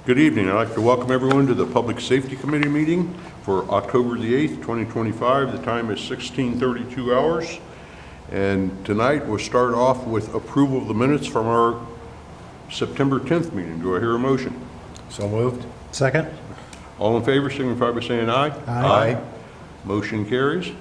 Good evening. I'd like to welcome everyone to the Public Safety Committee meeting for October the 8th, 2025. The time is 16:32 hours. And tonight we'll start off with approval of the minutes from our September 10th meeting. Do I hear a motion? So moved. Second? All in favor signify by saying aye. Aye. Motion carries.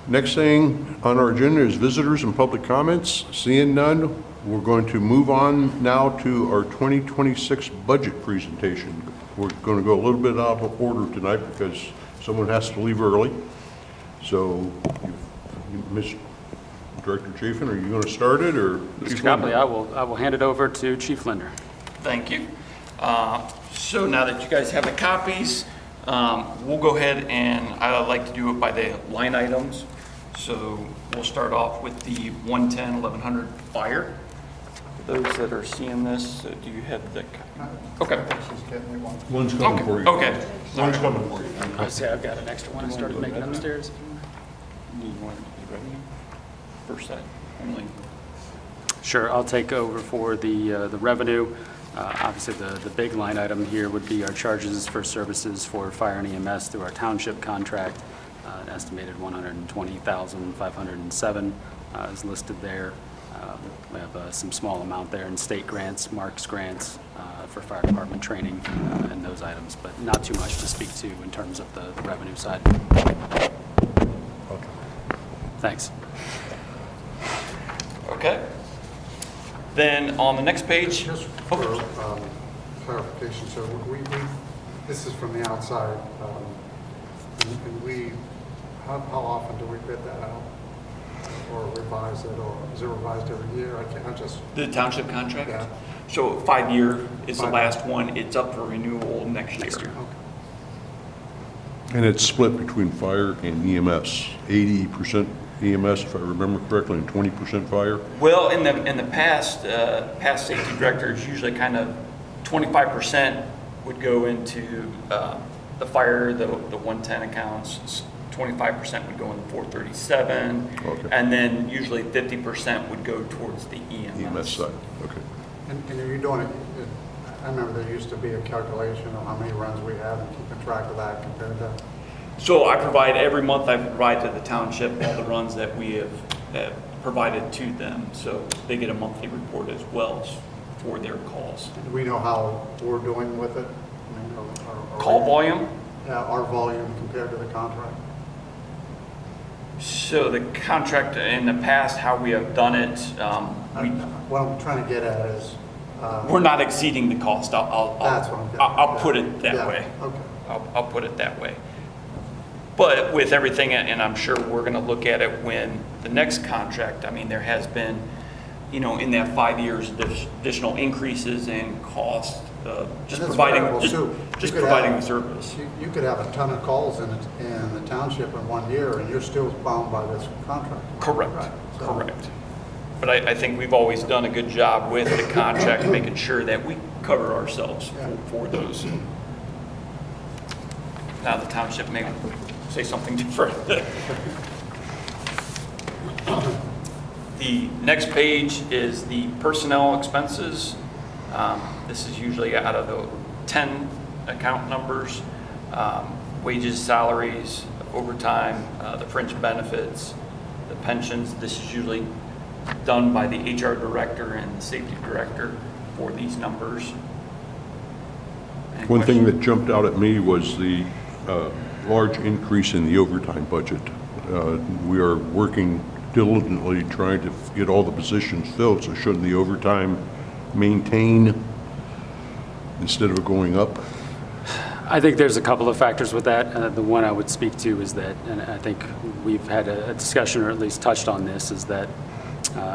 Next thing on our agenda is visitors and public comments. Seeing none, we're going to move on now to our 2026 budget presentation. We're going to go a little bit out of order tonight because someone has to leave early. So, Ms. Director Chafin, are you going to start it, or? Mr. Copley, I will hand it over to Chief Linder. Thank you. So now that you guys have the copies, we'll go ahead and I like to do it by the line items. So we'll start off with the 110, 1100 fire. For those that are seeing this, do you have the? Okay. One's coming for you. Okay. One's coming for you. I say I've got an extra one I started making upstairs. Do you want to be ready? First set only. Sure, I'll take over for the revenue. Obviously, the big line item here would be our charges for services for fire and EMS through our township contract. An estimated $120,507 is listed there. We have some small amount there in state grants, Marks grants for fire department training and those items, but not too much to speak to in terms of the revenue side. Okay. Thanks. Okay. Then on the next page. Just for clarification, so this is from the outside. How often do we bid that out? Or revise it, or is it revised every year? I just... The township contract? Yeah. So 5-year is the 5 last one. It's up for renewal next year. Okay. And it's split between fire and EMS. 80% EMS, if I remember correctly, and 20% fire. Well, in the past, past safety directors usually kind of 25% would go into the fire, the 110 accounts. 25% would go in the 437, Okay. and then usually 50% would go towards the EMS side, okay. And are you doing it, I remember there used to be a calculation of how many runs we have and keeping track of that compared to... So I provide, every month I provide to the township all the runs that we have provided to them. So they get a monthly report as well for their calls. Do we know how we're doing with it? I mean, Call volume? Yeah, our volume compared to the contract? So the contract in the past, how we have done it, What I'm trying to get at is... we're not exceeding the cost. That's what I'm getting at. I'll put it that way. Okay. I'll put it that way. But with everything, and I'm sure we're going to look at it when the next contract, I mean, there has been, in that 5 years, additional increases in cost, just providing the service. You could have a ton of calls in the township in 1 year, and you're still bound by this contract. Correct, Right. So- correct. But I think we've always done a good job with the contract, making sure that we cover ourselves for those. Now the township may say something different. The next page is the personnel expenses. This is usually out of the 10 account numbers, wages, salaries, overtime, the fringe benefits, the pensions. This is usually done by the HR director and the safety director for these numbers. Any One thing questions? that jumped out at me was the large increase in the overtime budget. We are working diligently trying to get all the positions filled, so shouldn't the overtime maintain instead of going up? I think there's a couple of factors with that. The one I would speak to is that, and I think we've had a discussion or at least touched on this, is that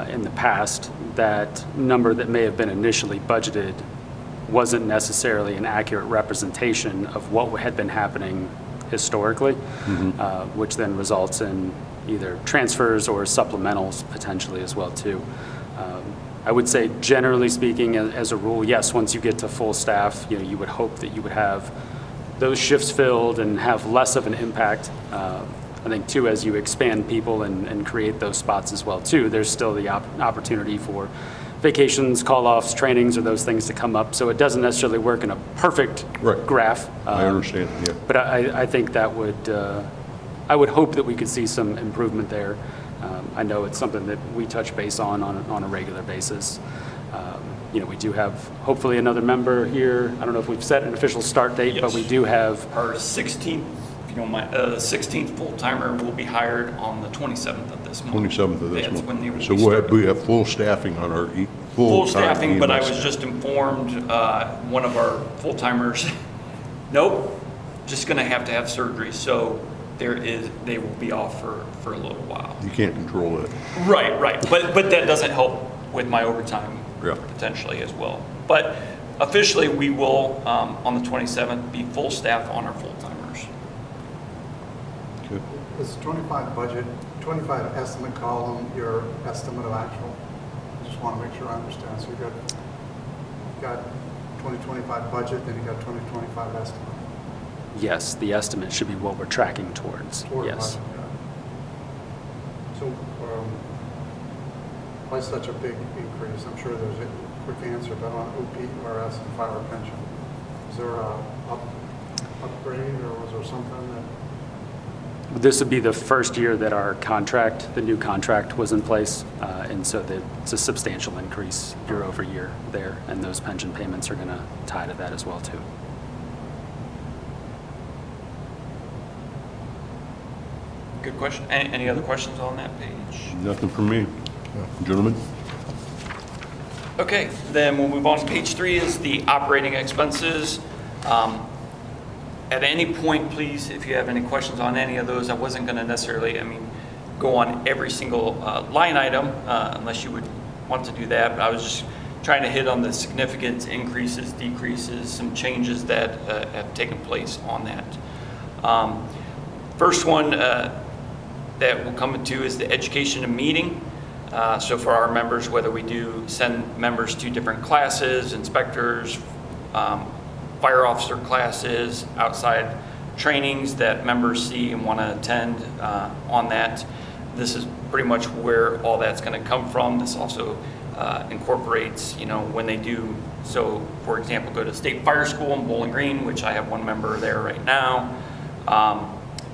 in the past, that number that may have been initially budgeted wasn't necessarily an accurate representation of what had been happening historically, which then results in either transfers or supplementals potentially as well too. I would say generally speaking, as a rule, yes, once you get to full staff, you would hope that you would have those shifts filled and have less of an impact. I think too, as you expand people and create those spots as well too, there's still the opportunity for vacations, call-offs, trainings, or those things to come up. So it doesn't necessarily work in a perfect Right. graph. I understand, yeah. But I think that I would hope that we could see some improvement there. I know it's something that we touch base on a regular basis. We do have hopefully another member here. I don't know if we've set an official start date, but we do have, Our 16th, if you don't mind, the 16th full-timer will be hired on the 27th of this month. 27th of this That's when they will month. be So starting. we have full staffing on our Full staffing, but I EMS. was just informed, one of our full-timers, nope, just gonna have to have surgery, so they will be off for a little while. You can't control that. Right, but that doesn't help with my overtime Yeah. potentially as well. But officially, we will, on the 27th, be full staff on our full-timers. Okay. Is 25 budget, 25 estimate column your estimate of actual? I just want to make sure I understand. So you got 2025 budget, then you got 2025 estimate. yes, the estimate should be what we're tracking towards. Toward Yes. budget, yeah. So why such a big increase? I'm sure there's a quick answer, but on OPRS and fire pension, is there a upgrade or was there something that? This would be the first year that our contract, the new contract was in place, and so it's a substantial increase year over year there, and those pension payments are going to tie to that as well, too. Good question. Any other questions on that page? Nothing from me. Gentlemen? Okay, then we'll move on. Page 3 is the operating expenses. At any point, please, if you have any questions on any of those, I wasn't going to necessarily, go on every single line item unless you would want to do that, but I was just trying to hit on the significant increases, decreases, some changes that have taken place on that. First one that we'll come to is the education and meeting. So for our members, whether we do send members to different classes, inspectors, fire officer classes, outside trainings that members see and want to attend on that, this is pretty much where all that's going to come from. This also incorporates, when they do, so for example, go to State Fire School in Bowling Green, which I have one member there right now,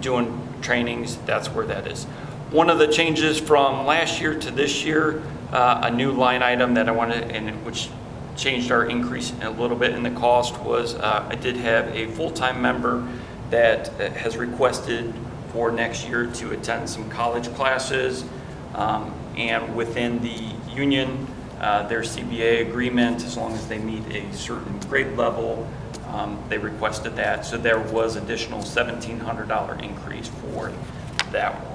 doing trainings, that's where that is. One of the changes from last year to this year, a new line item that I wanted, and which changed our increase a little bit in the cost, was I did have a full-time member that has requested for next year to attend some college classes, and within the union, their CBA agreement, as long as they meet a certain grade level, they requested that. So there was additional $1,700 increase for that one.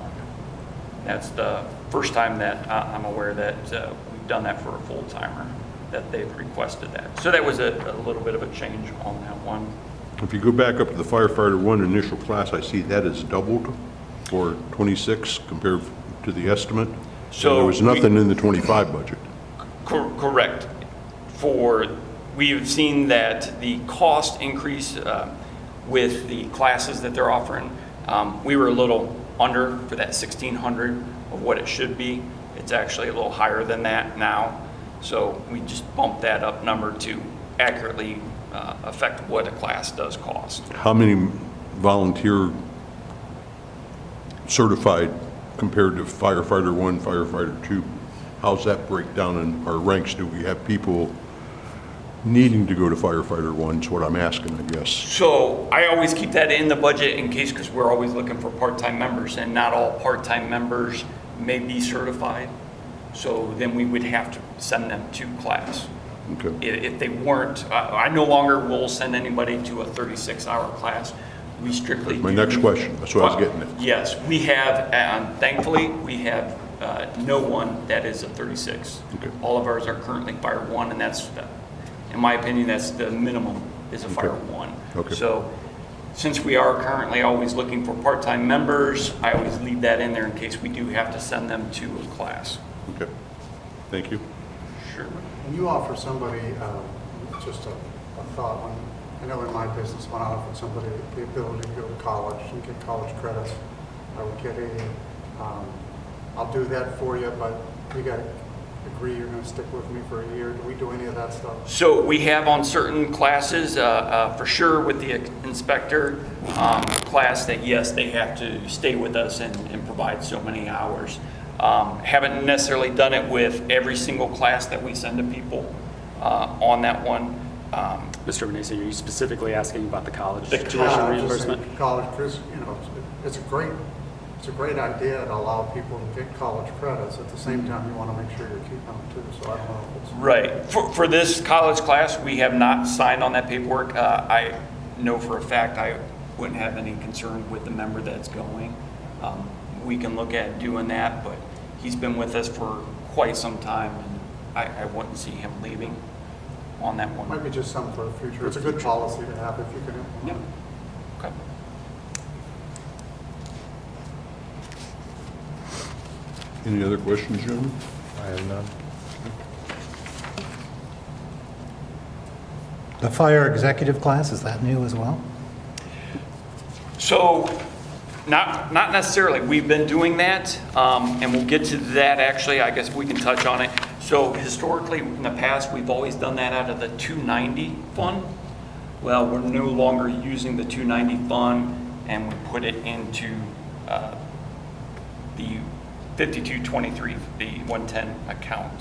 That's the first time that I'm aware that we've done that for a full-timer, that they've requested that. So that was a little bit of a change on that one. If you go back up to the firefighter one initial class, I see that is doubled for 26 compared to the estimate. So And there was nothing in the 25 budget. Correct. We've seen that the cost increase with the classes that they're offering, we were a little under for that 1,600 of what it should be. It's actually a little higher than that now. So we just bumped that up number to accurately affect what a class does cost. How many volunteer certified compared to firefighter one, firefighter two? How's that break down in our ranks? Do we have people needing to go to firefighter one, is what I'm asking, I guess. So I always keep that in the budget in case, because we're always looking for part-time members, and not all part-time members may be certified. So then we would have to send them to class. Okay. If they weren't, I no longer will send anybody to a 36-hour class. We strictly My do- next question, that's what I was getting at. Yes, we have, thankfully, we have no one that is a 36. Okay. All of ours are currently Fire 1, and that's, in my opinion, that's the minimum, is a Fire 1. Okay. So since we are currently always looking for part-time members, I always leave that in there in case we do have to send them to a class. Okay, thank you. Sure. When you offer somebody, just a thought, I know in my business, when I offered somebody the ability to go to college and get college credits, I would get I'll do that for you, but you got to agree you're going to stick with me for a year? Do we do any of that stuff? So we have on certain classes, for sure with the inspector class, that yes, they have to stay with us and provide so many hours. Haven't necessarily done it with every single class that we send to people on that one. Mr. Venesi, are you specifically asking about the college The tuition I'm just reimbursement? saying college, because, it's a great idea to allow people to get college credits. At the same time, you want to make sure you're keeping them too, so I don't know if it's. Right. For this college class, we have not signed on that paperwork. I know for a fact I wouldn't have any concern with the member that's going. We can look at doing that, but he's been with us for quite some time, and I wouldn't see him leaving on that one. Might be just something for the future. It's a good policy to have if you can implement Yep. it. Okay. Any other questions, gentlemen? I have none. The fire executive class, is that new as well? So, not necessarily. We've been doing that, and we'll get to that actually. I guess we can touch on it. So historically, in the past, we've always done that out of the 290 fund. Well, we're no longer using the 290 fund, and we put it into the 5223, the 110 account.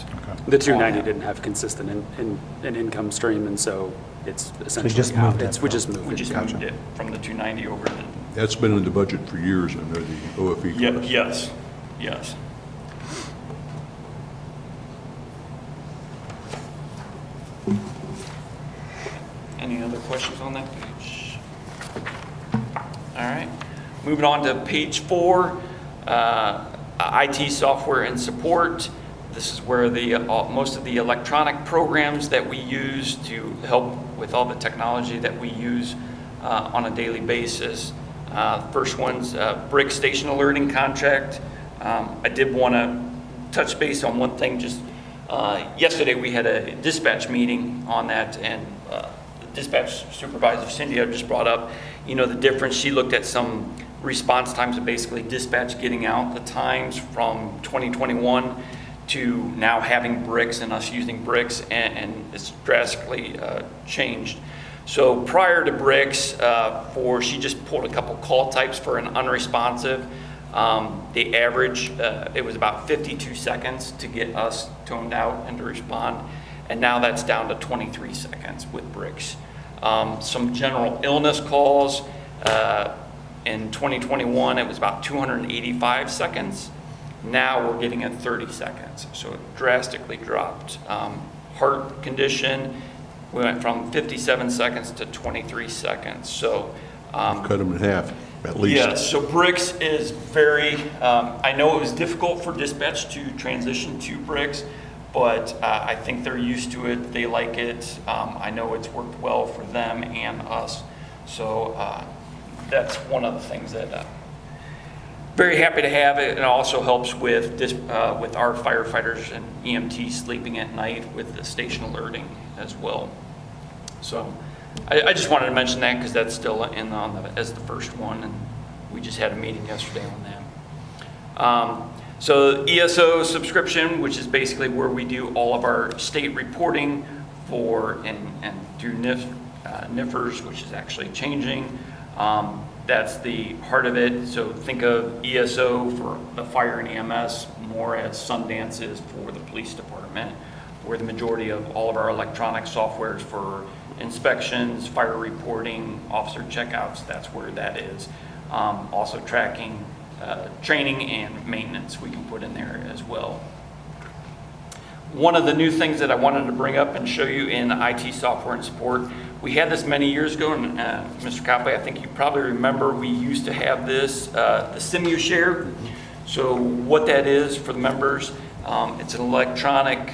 The 290 didn't have consistent an income stream, and so it's essentially just out. moved it We just moved We it. just Gotcha. moved it from the 290 over to That's been in the budget for years under the OFE class. yes, yes. Any other questions on that page? All right, moving on to page 4, IT software and support. This is where the most of the electronic programs that we use to help with all the technology that we use on a daily basis. First one's Brick Station Alerting Contract. I did want to touch base on one thing. Just yesterday we had a dispatch meeting on that, and the dispatch supervisor Cindy just brought up, the difference. She looked at some response times of basically dispatch getting out, the times from 2021 to now having bricks and us using bricks, and it's drastically changed. So prior to bricks, she just pulled a couple call types for an unresponsive. The average, it was about 52 seconds to get us toned out and to respond. And now that's down to 23 seconds with bricks. Some general illness calls, in 2021, it was about 285 seconds. Now we're getting at 30 seconds. So it drastically dropped. Heart condition, we went from 57 seconds to 23 seconds. So Cut them in half, at least. yeah, so bricks is very, I know it was difficult for dispatch to transition to bricks, but I think they're used to it, they like it. I know it's worked well for them and us. So that's one of the things that very happy to have it. It also helps with with our firefighters and EMTs sleeping at night with the station alerting as well. So I just wanted to mention that because that's still in as the first one, and we just had a meeting yesterday on that. So ESO subscription, which is basically where we do all of our state reporting for and do NIFRS, which is actually changing. That's the heart of it. So think of ESO for the fire and EMS more as Sundance is for the police department, where the majority of all of our electronic softwares for inspections, fire reporting, officer checkouts, that's where that is. Also tracking, training and maintenance we can put in there as well. One of the new things that I wanted to bring up and show you in IT software and support, we had this many years ago, and Mr. Copley, I think you probably remember we used to have this, the SimuShare. So what that is for the members, it's an electronic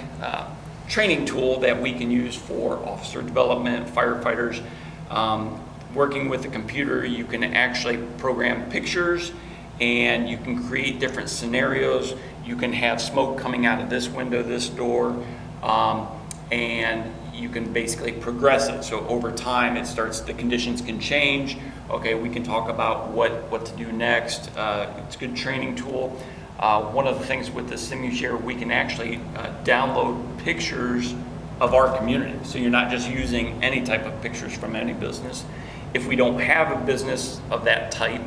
training tool that we can use for officer development, firefighters. Working with the computer, you can actually program pictures and you can create different scenarios. You can have smoke coming out of this window, this door, and you can basically progress it. So over time, the conditions can change. Okay, we can talk about what to do next. It's a good training tool. One of the things with the SimuShare, we can actually download pictures of our community. So you're not just using any type of pictures from any business. If we don't have a business of that type,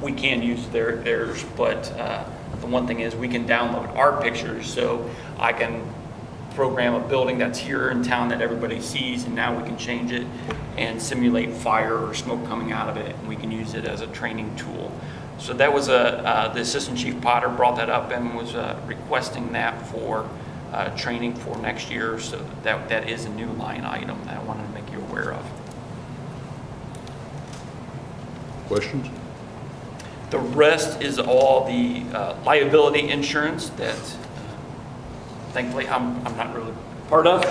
we can use theirs, but the one thing is we can download our pictures, so I can program a building that's here in town that everybody sees, and now we can change it and simulate fire or smoke coming out of it, and we can use it as a training tool. So that was the Assistant Chief Potter brought that up and was requesting that for training for next year, so that is a new line item that I wanted to make you aware of. Questions? The rest is all the liability insurance that thankfully I'm not really part of.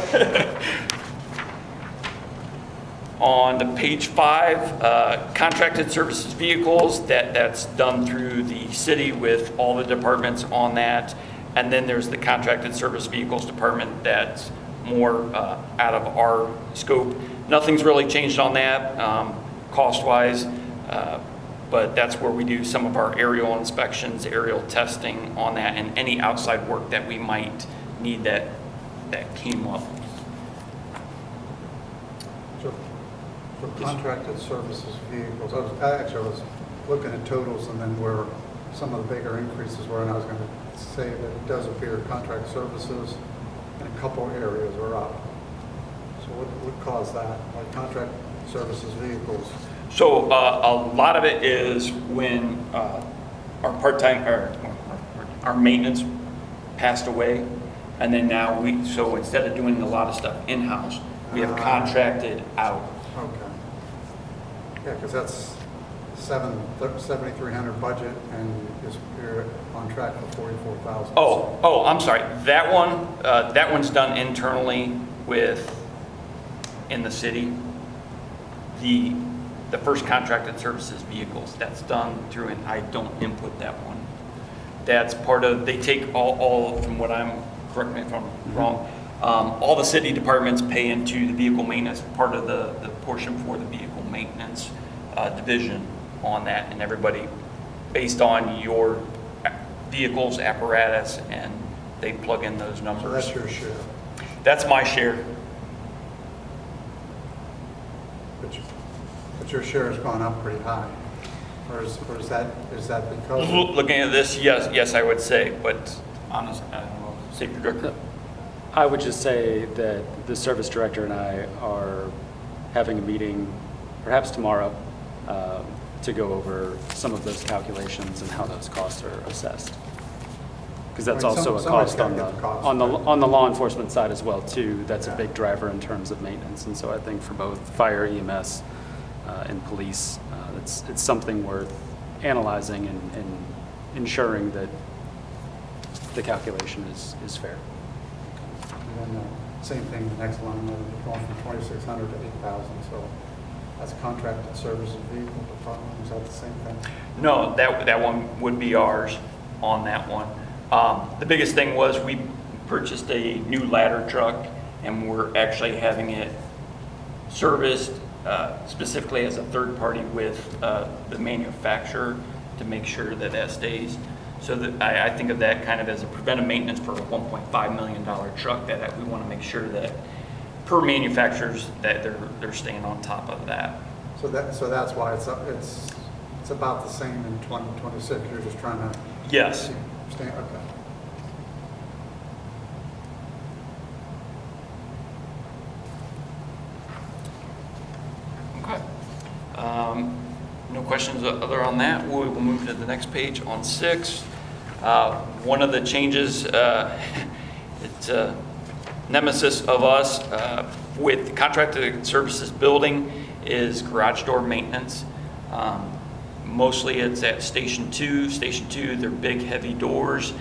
On the page 5, contracted services vehicles, that's done through the city with all the departments on that. And then there's the contracted service vehicles department that's more out of our scope. Nothing's really changed on that cost-wise, but that's where we do some of our aerial inspections, aerial testing on that, and any outside work that we might need that came up. So for contracted services vehicles, I was looking at totals and then where some of the bigger increases were, and I was going to say that it does appear contract services in a couple areas are up. So what caused that? Like contract services vehicles? So a lot of it is when our part-time, our maintenance passed away, and then now so instead of doing a lot of stuff in-house, we have contracted out. Okay. Yeah, because that's 7,300 budget, and you're on track for 44,000. Oh, I'm sorry. That one's done internally in the city. The first contracted services vehicles, that's done through, and I don't input that one. That's part of, they take all from what correct me if I'm wrong, all the city departments pay into the vehicle maintenance, part of the portion for the vehicle maintenance division on that, and everybody, based on your vehicles, apparatus, and they plug in those numbers. So that's your share. That's my share. But your share has gone up pretty high. Or is that because? Looking at this, yes, I would say, but honestly, I don't know. Safety Director. I would just say that the service director and I are having a meeting perhaps tomorrow to go over some of those calculations and how those costs are assessed. Because that's I mean, also a somebody's cost gotta get the cost, on the law enforcement side as well too. That's Yeah. a big driver in terms of maintenance. And so I think for both fire, EMS, and police, it's something worth analyzing and ensuring that the calculation is fair. And then same thing, the next line, going from 2,600 to 8,000, so that's contracted services vehicle department, is that the same thing? No, that one would be ours on that one. The biggest thing was we purchased a new ladder truck, and we're actually having it serviced specifically as a third party with the manufacturer to make sure that stays. So that I think of that kind of as a preventive maintenance for a $1.5 million truck that we want to make sure that per manufacturers that they're staying on top of that. So that's why it's about the same in 2026, you're just trying to Yes. stay, okay. Okay. No questions other on that. We'll move to the next page on 6. One of the changes, it's a nemesis of us with contracted services building is garage door maintenance. Mostly it's at Station 2. Station 2, they're big, heavy doors,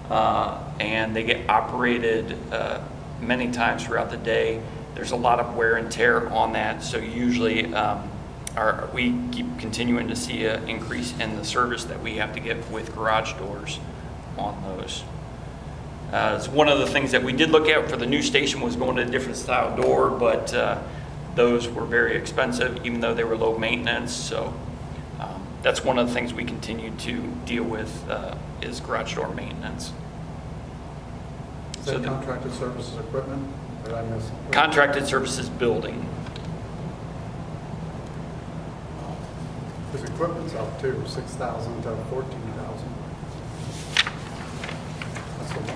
and they get operated many times throughout the day. There's a lot of wear and tear on that, so usually we keep continuing to see an increase in the service that we have to get with garage doors on those. It's one of the things that we did look at for the new station was going to a different style door, but those were very expensive, even though they were low maintenance. So That's one of the things we continue to deal with is garage door maintenance. Is So that the- contracted services equipment? Did I miss? Contracted services building. Because equipment's up too, 6,000 to 14,000.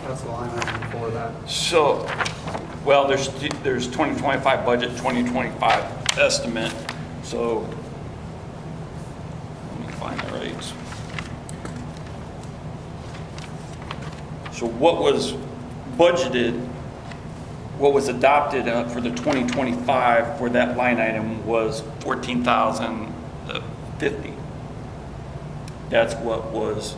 That's the line item for that. So, well, there's 2025 budget, 2025 estimate, so let me find the rates. So what was budgeted, what was adopted for the 2025 for that line item was 14,050. That's what was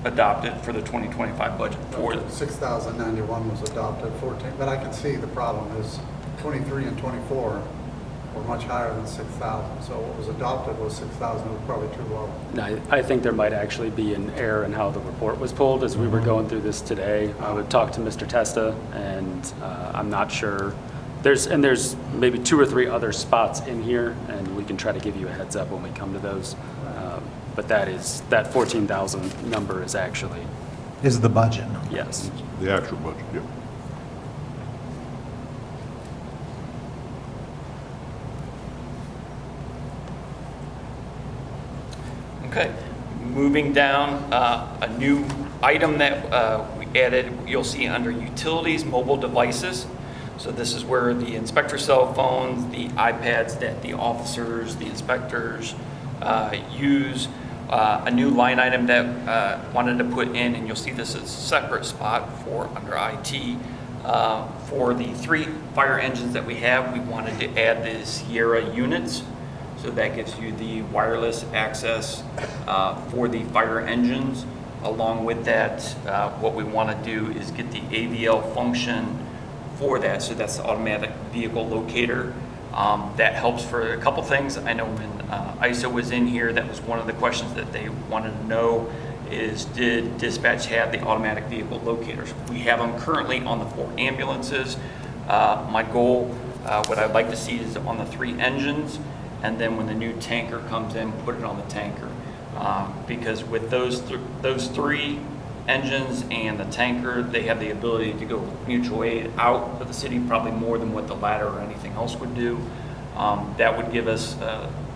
adopted for the 2025 budget for it. 6,091 was adopted, 14, but I can see the problem is 23 and 24 were much higher than 6,000. So what was adopted was 6,000, was probably too low. No, I think there might actually be an error in how the report was pulled as we were going through this today. I would talk to Mr. Testa, and I'm not sure. There's maybe 2 or 3 other spots in here, and we can try to give you a heads up when we come to those. But that 14,000 number is actually, Is the budget? yes. The actual budget, yeah. Okay, moving down, a new item that we added, you'll see under utilities, mobile devices. So this is where the inspector cell phones, the iPads that the officers, the inspectors use. A new line item that wanted to put in, and you'll see this as a separate spot for under IT. For the 3 fire engines that we have, we wanted to add the Sierra units. So that gives you the wireless access for the fire engines. Along with that, what we want to do is get the AVL function for that. So that's the automatic vehicle locator. That helps for a couple things. I know when ISO was in here, that was one of the questions that they wanted to know is, did dispatch have the automatic vehicle locators? We have them currently on the 4 ambulances. My goal, what I'd like to see is on the 3 engines, and then when the new tanker comes in, put it on the tanker. Because with those 3 engines and the tanker, they have the ability to go mutual aid out of the city, probably more than what the ladder or anything else would do. That would give us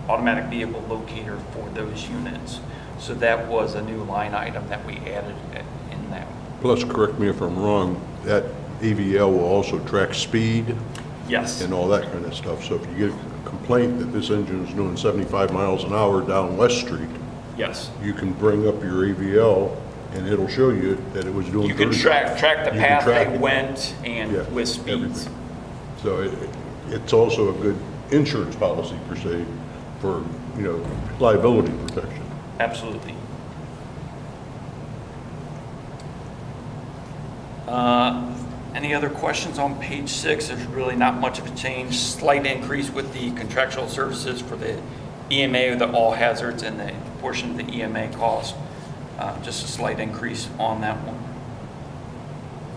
automatic vehicle locator for those units. So that was a new line item that we added in that. Plus, correct me if I'm wrong, that AVL will also track speed Yes, and all that kind of stuff. So if you get a complaint that this engine is doing 75 miles an hour down West Street, yes. you can bring up your AVL and it'll show you that it was doing You can 30. track the You can path track they it. went and Yeah, with speeds. everything. So it's also a good insurance policy per se for, liability protection. Absolutely. Any other questions on page 6? There's really not much of a change. Slight increase with the contractual services for the EMA, the all hazards, and the portion of the EMA cost. Just a slight increase on that one.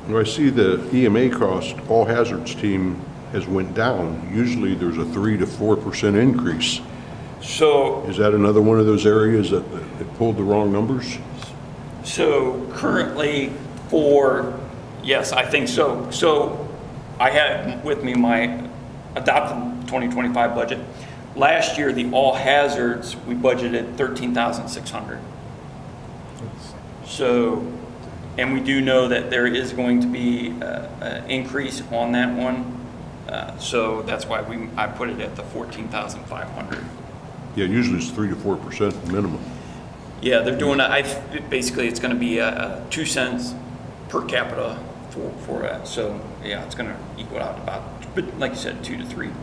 When I see the EMA cost, all hazards team has went down. Usually there's a 3 to 4% increase. So Is that another one of those areas that pulled the wrong numbers? So currently yes, I think so. So I had with me my adopted 2025 budget. Last year, the all hazards, we budgeted 13,600. So, and we do know that there is going to be an increase on that one. So that's why I put it at the 14,500. Yeah, usually it's 3 to 4% minimum. Yeah, they're doing, basically it's gonna be 2 cents per capita for that. So, yeah, it's gonna equal out about, but like you said, 2 to 3. Okay.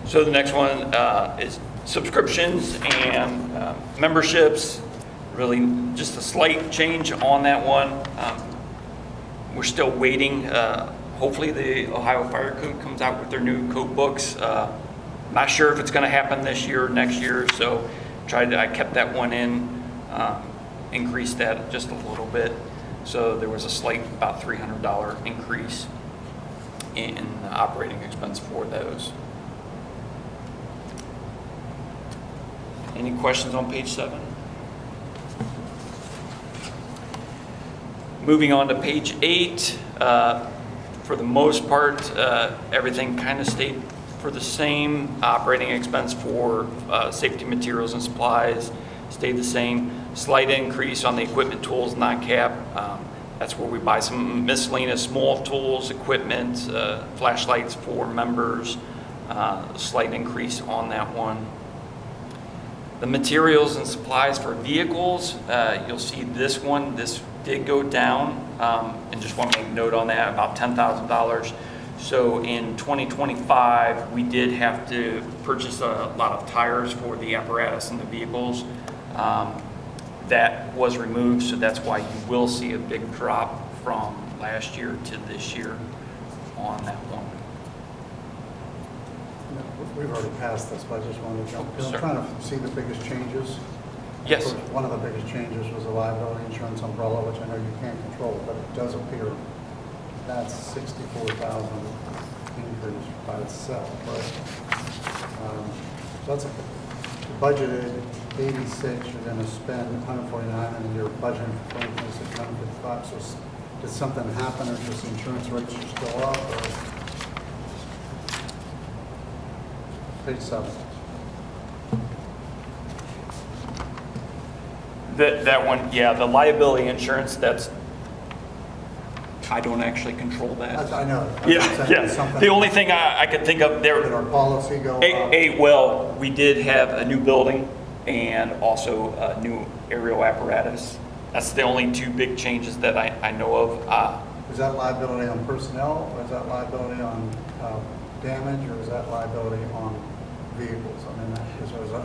So the next one is subscriptions and memberships. Really just a slight change on that one. We're still waiting. Hopefully the Ohio Fire Code comes out with their new code books. Not sure if it's going to happen this year or next year, so I kept that one in. increased that just a little bit. So there was a slight, about $300 increase in operating expense for those. Any questions on page 7? Moving on to page 8, for the most part, everything kind of stayed for the same. Operating expense for safety materials and supplies stayed the same. Slight increase on the equipment, tools, non-cap. That's where we buy some miscellaneous small tools, equipment, flashlights for members. Slight increase on that one. The materials and supplies for vehicles, you'll see this one, this did go down, and just want to make note on that, about $10,000. So in 2025, we did have to purchase a lot of tires for the apparatus and the vehicles. That was removed, so that's why you will see a big drop from last year to this year on that one. We've already passed this, but I just wanted to jump. I'm Sure. trying to see the biggest changes. Yes. Of course, one of the biggest changes was the liability insurance umbrella, which I know you can't control, but it does appear that's $64,000 increase by itself, right? So that's a budgeted 86, you're going to spend 149, and you're budgeting for 2026, 155. So did something happen, or just insurance rates just go up? Or? Page 7. That one, yeah, the liability insurance, I don't actually control that. I know. Yeah. The only thing I could think of Did there, our policy go up? well, we did have a new building and also a new aerial apparatus. That's the only two big changes that I know of. Is that liability on personnel, or is that liability on damage, or is that liability on vehicles? I mean,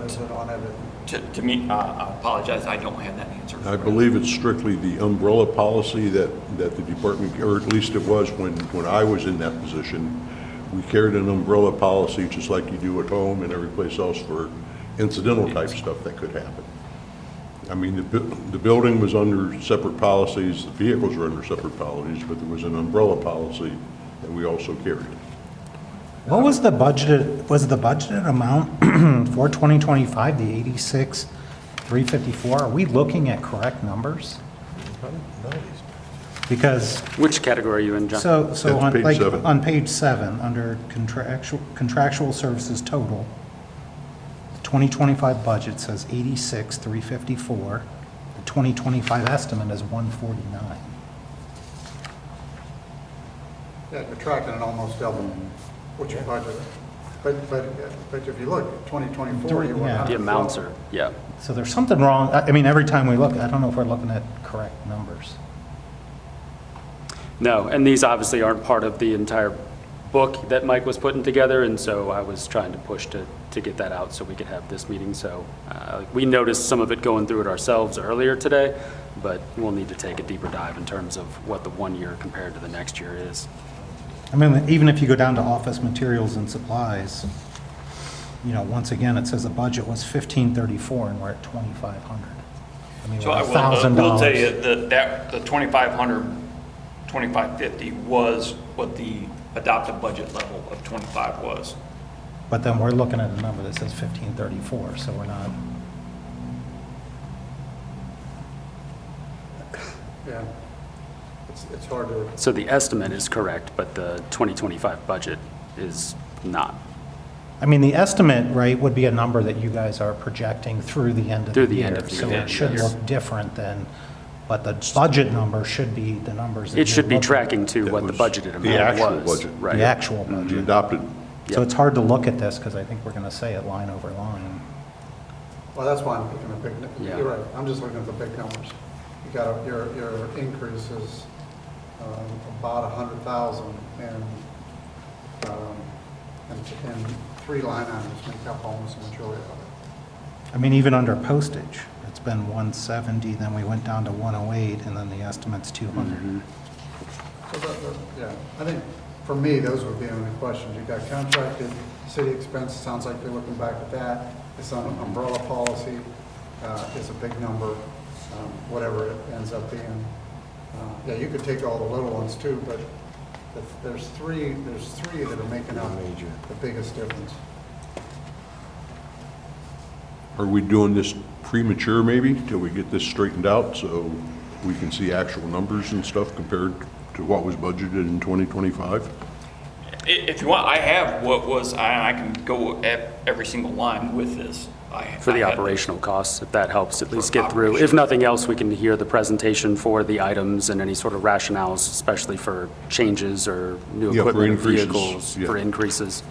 is it on everything? To me, I apologize, I don't have that answer. I believe it's strictly the umbrella policy that the department, or at least it was when I was in that position. We carried an umbrella policy just like you do at home and every place else for incidental type stuff that could happen. I mean, the building was under separate policies, the vehicles were under separate policies, but there was an umbrella policy that we also carried. What was the budgeted amount for 2025, the 86,354? Are we looking at correct numbers? Because, Which category are you in, John? so That's on, page like, 7. on page 7, under contractual services total, the 2025 budget says 86,354. The 2025 estimate is 149. Yeah, you're tracking it almost double what you budgeted. But if you look, 2024, you were Yeah. The amounts are, yeah. So there's something wrong. I mean, every time we look, I don't know if we're looking at correct numbers. No, and these obviously aren't part of the entire book that Mike was putting together, and so I was trying to push to get that out so we could have this meeting. So we noticed some of it going through it ourselves earlier today, but we'll need to take a deeper dive in terms of what the 1 year compared to the next year is. I mean, even if you go down to office materials and supplies, you know, once again, it says the budget was 1,534 and we're at 2,500. I mean, So we're I $1,000. will tell you that the 2,500, 2,550 was what the adopted budget level of 25 was. But then we're looking at a number that says 1,534, so we're not, Yeah. It's hard to, So the estimate is correct, but the 2025 budget is not. I mean, the estimate, right, would be a number that you guys are projecting through the end of the Through the year. end of the So year, it should yes. look different than, but the budget number should be the numbers that It should be you're looking at. tracking to That what the was budgeted the amount actual was. budget. Right. The actual The budget. adopted, So it's hard to look at this because I think we're going to say it line over line. well, that's why I'm picking the big, Yeah. you're right, I'm just looking at the big numbers. You got, your increase is about 100,000, and 3 line items make up almost the majority of it. I mean, even under postage, it's been 170, then we went down to 108, and then the estimate's 200. So yeah, I think for me, those would be the only questions. You've got contracted city expense, sounds like you're looking back at that. It's on umbrella policy, is a big number. whatever it ends up being. Yeah, you could take all the little ones too, but there's three that are making up the biggest difference. Are we doing this premature maybe till we get this straightened out so we can see actual numbers and stuff compared to what was budgeted in 2025? If you want, I have what was, I can go at every single line with this. For the operational costs, if that helps at least get through. If nothing else, we can hear the presentation for the items and any sort of rationales, especially for changes or new Yeah, for equipment, increases, vehicles, yeah. for increases.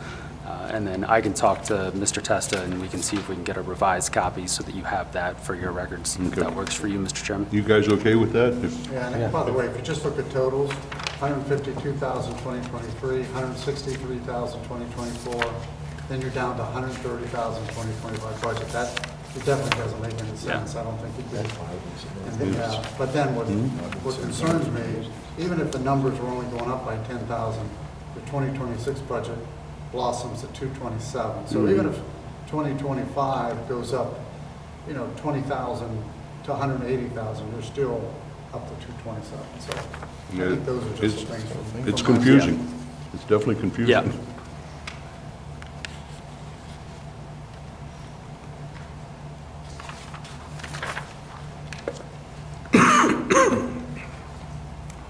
And then I can talk to Mr. Testa, and we can see if we can get a revised copy so that you have that for your records, if Okay. that works for you, Mr. Chairman. You guys okay with that? If- Yeah, and by the way, if you just look at totals, 152,000 2023, 163,000 2024, then you're down to 130,000 2025 budget. That, it definitely doesn't make any sense. I don't think it did. Yeah, but then what concerns me, even if the numbers were only going up by 10,000, the 2026 budget blossoms at 227. So even if 2025 goes up, 20,000 to 180,000, you're still up to 227. So I think those are just the things. It's confusing. It's definitely confusing. Yeah.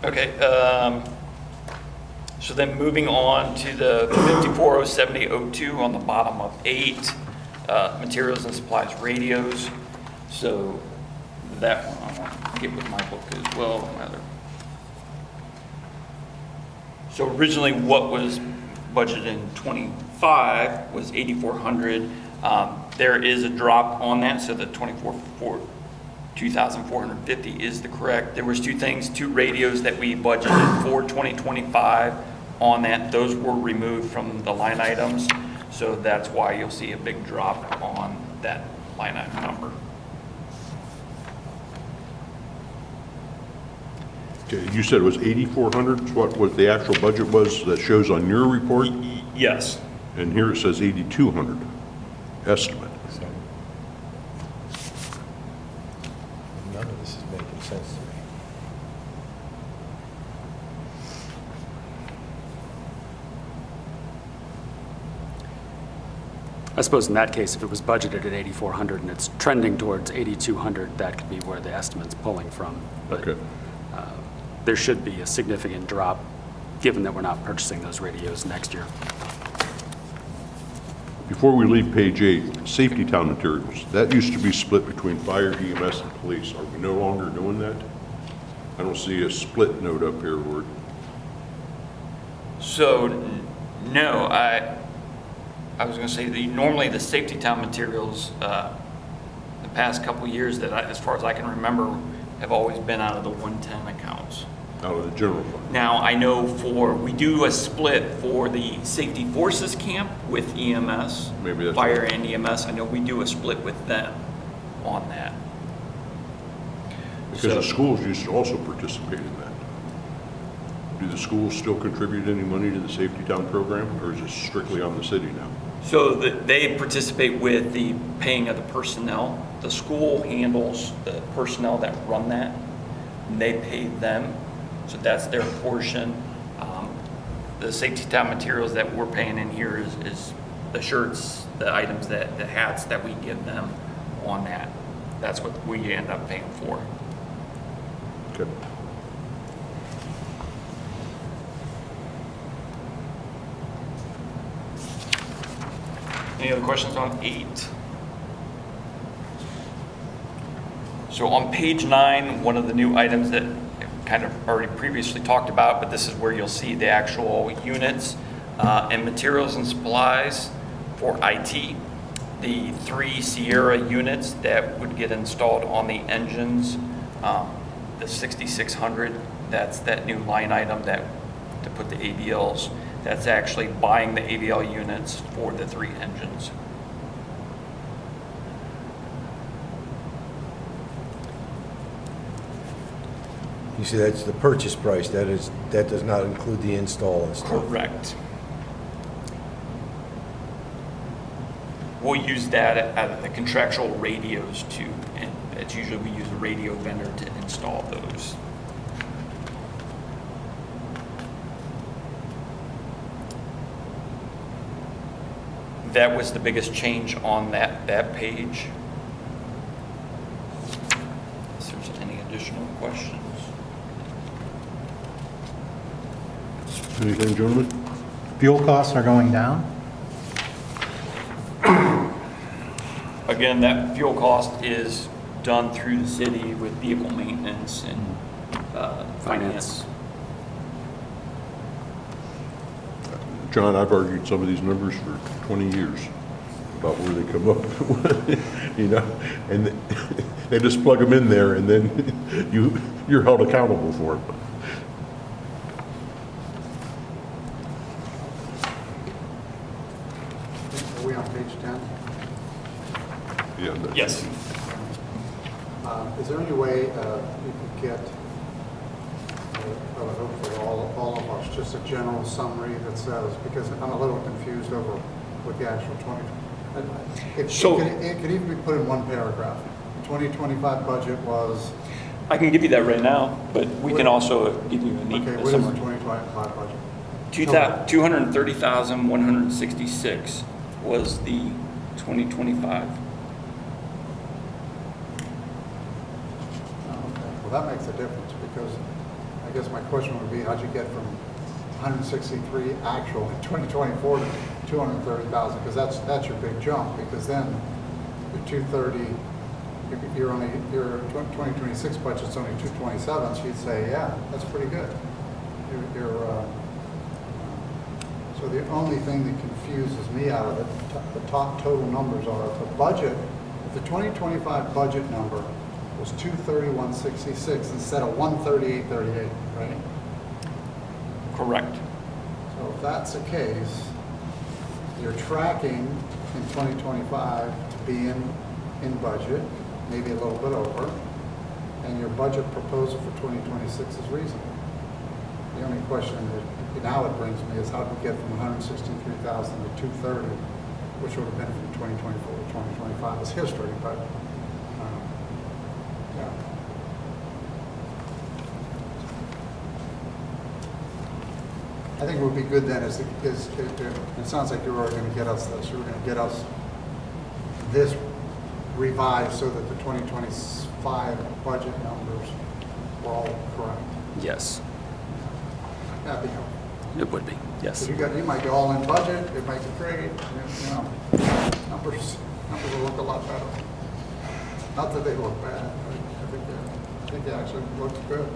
Okay, so then moving on to the 540702 on the bottom of 8, materials and supplies radios. So that one, I want to get with my book as well. So originally what was budgeted in 25 was 8,400. There is a drop on that, so the 2,450 is the correct. There was two things, 2 radios that we budgeted for 2025 on that. Those were removed from the line items, so that's why you'll see a big drop on that line item number. Okay, you said it was 8,400, what the actual budget was that shows on your report? Yes. And here it says 8,200 estimate. None of this is making sense to me. I suppose in that case, if it was budgeted at 8,400 and it's trending towards 8,200, that could be where the estimate's pulling from. But Okay. there should be a significant drop, given that we're not purchasing those radios next year. Before we leave page 8, safety town materials, that used to be split between fire, EMS, and police. Are we no longer doing that? I don't see a split note up here where, So, no, I was going to say, normally the safety town materials, the past couple of years that as far as I can remember, have always been out of the 110 accounts. out of the general fund. Now, I know we do a split for the safety forces camp with EMS. Maybe that's Fire right. and EMS, I know we do a split with them on that. Because the So- schools used to also participate in that. Do the schools still contribute any money to the safety town program, or is it strictly on the city now? So they participate with the paying of the personnel. The school handles the personnel that run that, and they pay them, so that's their portion. The safety town materials that we're paying in here is the shirts, the items, the hats that we give them on that. That's what we end up paying for. Okay. Any other questions on 8? So on page 9, one of the new items that I kind of already previously talked about, but this is where you'll see the actual units and materials and supplies for IT. The 3 Sierra units that would get installed on the engines, the 6600, that's that new line item that to put the AVLs. That's actually buying the AVL units for the 3 engines. You see, that's the purchase price, that does not include the install and stuff. Correct. We'll use that out of the contractual radios to It's usually we use a radio vendor to install those. That was the biggest change on that page. If there's any additional questions. Anything, gentlemen? Fuel costs are going down? Again, that fuel cost is done through the city with vehicle maintenance and finance. John, I've argued some of these numbers for 20 years about where they come up, you know, and they just plug them in there and then you're held accountable for them. Are we on page 10? Yeah. Yes. Is there any way you could get, I would hope for all of us, just a general summary that says, because I'm a little confused over what the actual 20, it could even be put in one paragraph. The 2025 budget was, I can give you that right now, but we can also give you a neat okay, what is the summary. 2025 budget? 230,166 was the 2025. Well, that makes a difference, because I guess my question would be, how'd you get from 163 actual in 2024 to 230,000? Because that's your big jump, because then your 230, your 2026 budget's only 227, so you'd say, yeah, that's pretty good. So the only thing that confuses me out of it, the top total numbers are, if the budget, if the 2025 budget number was 231.66 instead of 138.38, right? Correct. So if that's the case, you're tracking in 2025 to be in budget, maybe a little bit over, and your budget proposal for 2026 is reasonable. The only question that now it brings me is how do we get from 163,000 to 230, which would have been from 2024 to 2025 as history, but yeah. I think it would be good then it sounds like you were going to get us this. You were going to get us this revised so that the 2025 budget numbers were all correct. Yes, That'd be helpful. it would be, yes. You might go all in budget, it might be great, numbers will look a lot better. Not that they look bad, I think it actually looks good.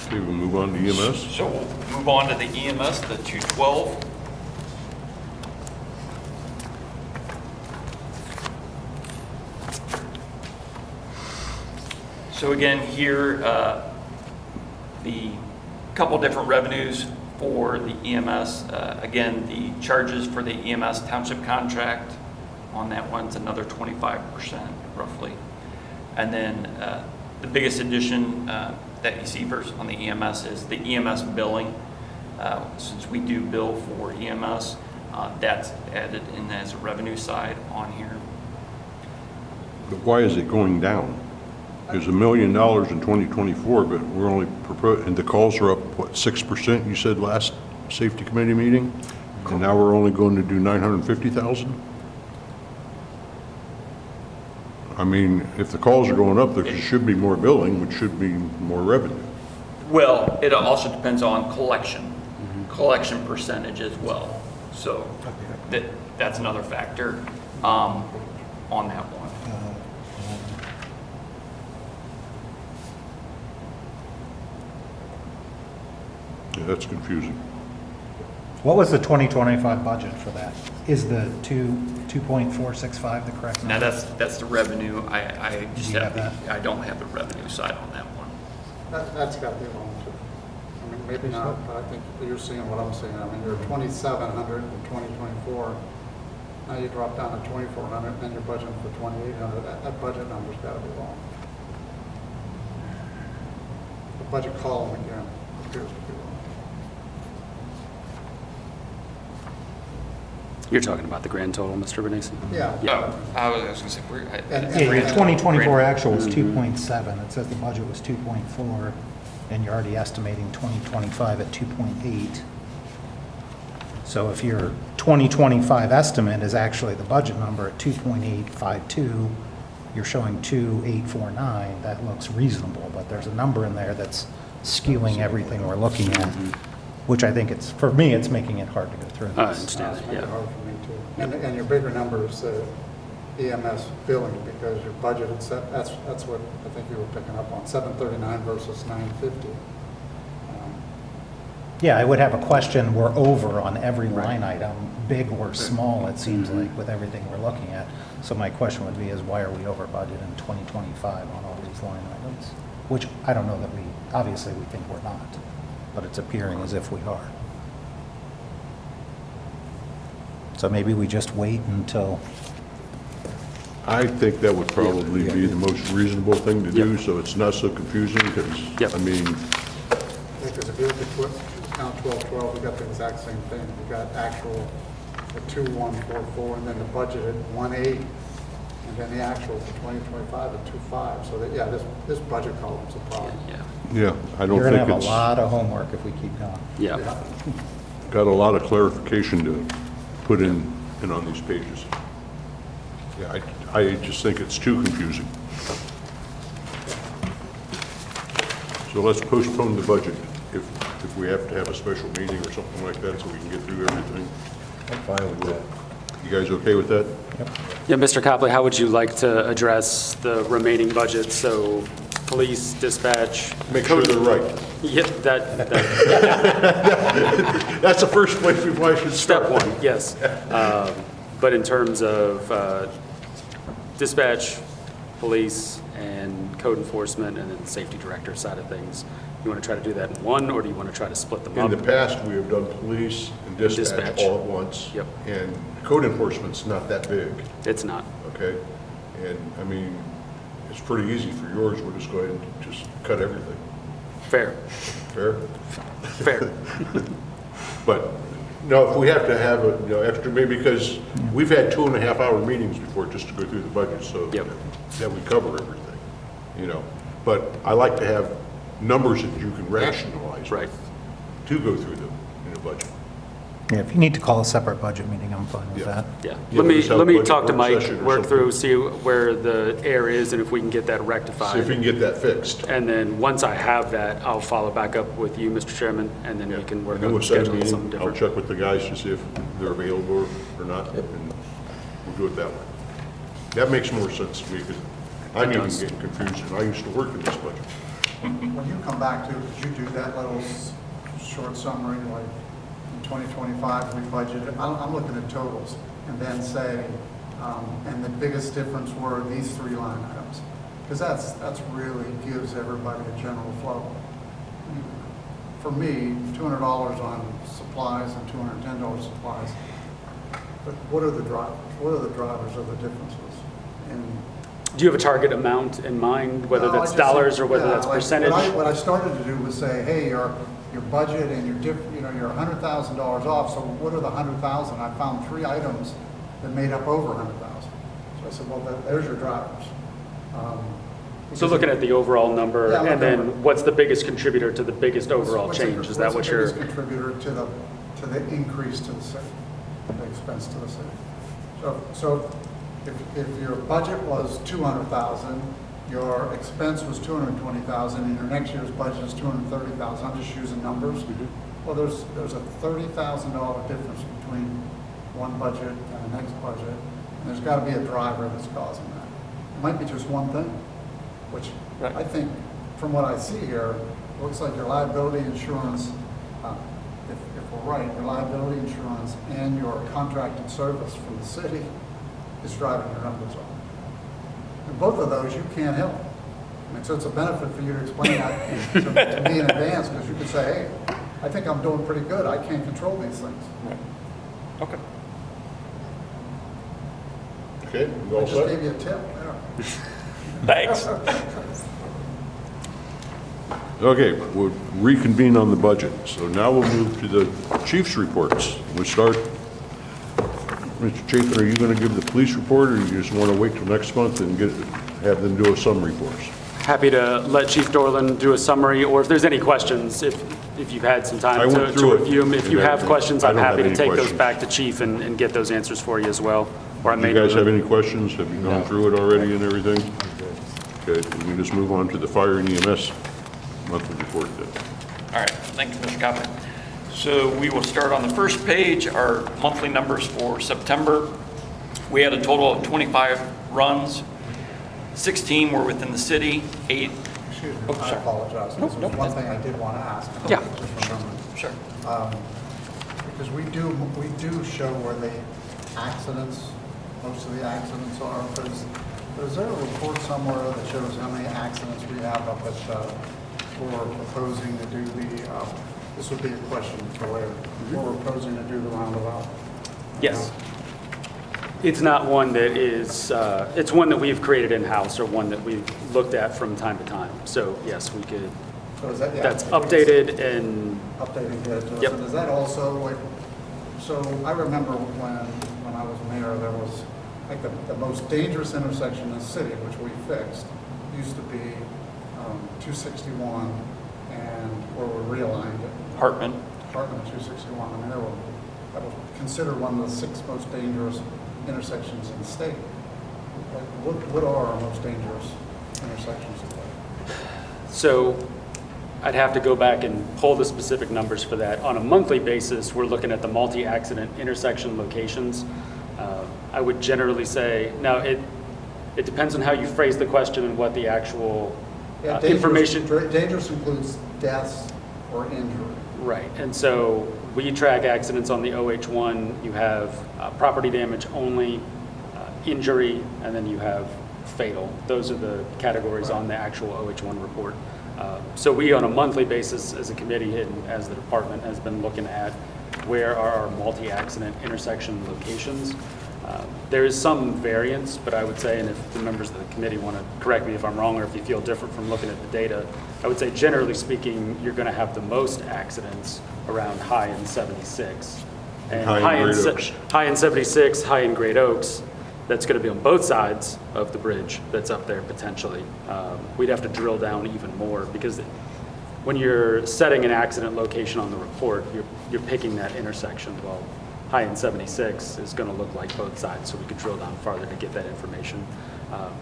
Okay, we'll move on to EMS. So we'll move on to the EMS, the 212. So again, here, the couple different revenues for the EMS. Again, the charges for the EMS township contract on that one's another 25% roughly. And then the biggest addition that you see first on the EMS is the EMS billing. Since we do bill for EMS, that's added in as a revenue side on here. But why is it going down? There's $1 million in 2024, but we're only and the calls are up, what, 6%, you said last safety committee meeting? And now we're only going to do 950,000? I mean, if the calls are going up, there should be more billing, which should be more revenue. Well, it also depends on collection percentage as well. So that's another factor on that one. Yeah, that's confusing. What was the 2025 budget for that? Is the 2.465 the correct Now number? that's the revenue. I just You have have I don't have the revenue side on that one. That's got to be wrong too. I mean, maybe not, but I think you're seeing what I'm seeing. I mean, you're 2,700 in 2024. Now you drop down to 2,400, then you're budgeting for 2,800. That budget number's got to be wrong. The budget column again appears to be wrong. You're talking about the grand total, Mr. Benassi? Yeah. Oh, I was going to say, And- Yeah, your 2024 Grand- actual was 2.7. It says the budget was 2.4, and you're already estimating 2025 at 2.8. So if your 2025 estimate is actually the budget number at 2.852, you're showing 2.849, that looks reasonable, but there's a number in there that's skewing everything we're looking at, which I think it's, for me, it's making it hard to go through I this. understand It's that, making it yeah. hard for me too. And your bigger number is EMS billing, because your budget, that's what I think you were picking up on, 739 versus 950. Yeah, I would have a question, we're over on every line item, big or small, it seems Mm-hmm. like, with everything we're looking at. So my question would be is why are we over budget in 2025 on all these line items? Which I don't know that we, obviously we think we're not, but it's appearing as if we are. So maybe we just wait until, I think that would probably be the most reasonable thing to do, Yep. so it's not so confusing, because, Yep. I mean, Because if you look at count 1212, we got the exact same thing. We got actual at 2144, and then the budget at 18, and then the actual for 2025 at 25. So that, yeah, this budget column's a problem. Yeah, yeah, I don't you're gonna think have a it's lot of homework if we keep going. yeah. got a lot of clarification to put in on these pages. Yeah, I just think it's too confusing. So let's postpone the budget if we have to have a special meeting or something like that, so we can get through everything. I'm fine with that. You guys okay with that? Yeah, Mr. Copley, how would you like to address the remaining budget? So police, dispatch? Make sure they're right. Yeah, that, That's the first place we probably should start. step one, yes. But in terms of dispatch, police, and code enforcement, and then the safety director side of things, you want to try to do that in one, or do you want to try to split them In up? the past, we have done police and dispatch Dispatch. all at once. Yep. And code enforcement's not that big, It's not. okay? And, I mean, it's pretty easy for yours, we'll just go ahead and just cut everything. Fair, Fair? fair. But, no, if we have to have a, extra, maybe because we've had 2.5-hour meetings before just to go through the budget, so Yep. that we cover everything, But I like to have numbers that you can rationalize Right. with to go through them in a budget. Yeah, if you need to call a separate budget meeting, I'm fine with Yeah. that. Yeah. Yeah, Let me, just have let me budget talk to work Mike, session or work something. through, see where the error is, and if we can get that See if we rectified. can get that fixed. And then, once I have that, I'll follow back up with you, Mr. Chairman, and then we can work And then on we'll set a scheduling something meeting. I'll different. check with the guys to see if they're available or not, and we'll do it that way. That makes more sense to me, because I'm even does. getting confused, and I used to work in this budget. When you come back to, could you do that little short summary, like in 2025, we budgeted, I'm looking at totals, and then say, and the biggest difference were these 3 line items. Because that's really gives everybody a general flow. For me, $200 on supplies and $210 supplies. But what are the drivers? What are the drivers of the differences? And Do you have a target amount in mind, whether no, I that's just dollars or think- whether yeah, that's like, percentage? What I started to do was say, hey, your budget and you're $100,000 off, so what are the 100,000? I found 3 items that made up over 100,000. So I said, well, there's your drivers. So looking at the overall number, Yeah, and looking then at- what's the biggest contributor to the biggest overall What's the- change? Is that what you're? What's the biggest contributor to the increase to the city, the expense to the city? So if your budget was 200,000, your expense was 220,000, and your next year's budget is 230,000, I'm just using numbers. Well, there's a $30,000 difference between one budget and the next budget, and there's got to be a driver that's causing that. It might be just one thing, which Right. I think, from what I see here, looks like your liability insurance, if we're right, your liability insurance and your contracted service from the city is driving your numbers up. And both of those you can't help. I mean, so it's a benefit for you to explain that to me in advance, because you could say, hey, I think I'm doing pretty good. I can't control these things. Okay. Okay, you I all just set? gave you a tip there. Thanks. Okay, we'll reconvene on the budget. So now we'll move to the chief's reports. We start Mr. Chapin, are you going to give the police report, or you just want to wait till next month and have them do a summary for us? Happy to let Chief Dorland do a summary, or if there's any questions, if you've had some I time went to through it review them. If you and have everything. questions, I I'm don't have happy to any take those questions. back to Chief and get those answers for you as well. Or I Do may you guys know have them. any questions? Have you gone through it already and everything? Okay, we can just move on to the fire and EMS monthly report then. All right, thank you, Mr. Coppin. So we will start on the first page, our monthly numbers for September. We had a total of 25 runs. 16 were within the city, 8. Excuse me, Oh, I sorry. apologize. This was one thing I did want to ask. Yeah. Just remembered. Sure. Because we do show where the accidents, most of the accidents are. Is there a report somewhere that shows how many accidents we have up at, we're proposing to do the, this would be a question for later. We're proposing to do the roundabout. Yes. It's not one that is, it's one that we've created in-house or one that we've looked at from time to time. So yes, we could, So is that, yeah, that's updated and, updating it to us. Yep. And is that also like, so I remember when I was mayor, there was, like, the most dangerous intersection in the city, which we fixed, used to be 261 and where we realigned it. Hartman. Hartman 261. I mean, that was considered one of the 6 most dangerous intersections in the state. Like, what are our most dangerous intersections? so I'd have to go back and pull the specific numbers for that. On a monthly basis, we're looking at the multi-accident intersection locations. I would generally say, now it depends on how you phrase the question and what the actual Yeah, dangerous- information. Dangerous includes deaths or injury. Right, and so we track accidents on the OH1. You have property damage only, injury, and then you have fatal. Those are the categories on the actual OH1 report. So we, on a monthly basis, as a committee and as the department, has been looking at where are our multi-accident intersection locations. There is some variance, but I would say, and if the members of the committee want to correct me if I'm wrong or if you feel different from looking at the data, I would say generally speaking, you're going to have the most accidents around High and 76. And High and Great Oaks. High and 76, High and Great Oaks, that's going to be on both sides of the bridge that's up there potentially. We'd have to drill down even more because when you're setting an accident location on the report, you're picking that intersection. Well, High and 76 is going to look like both sides, so we could drill down farther to get that information.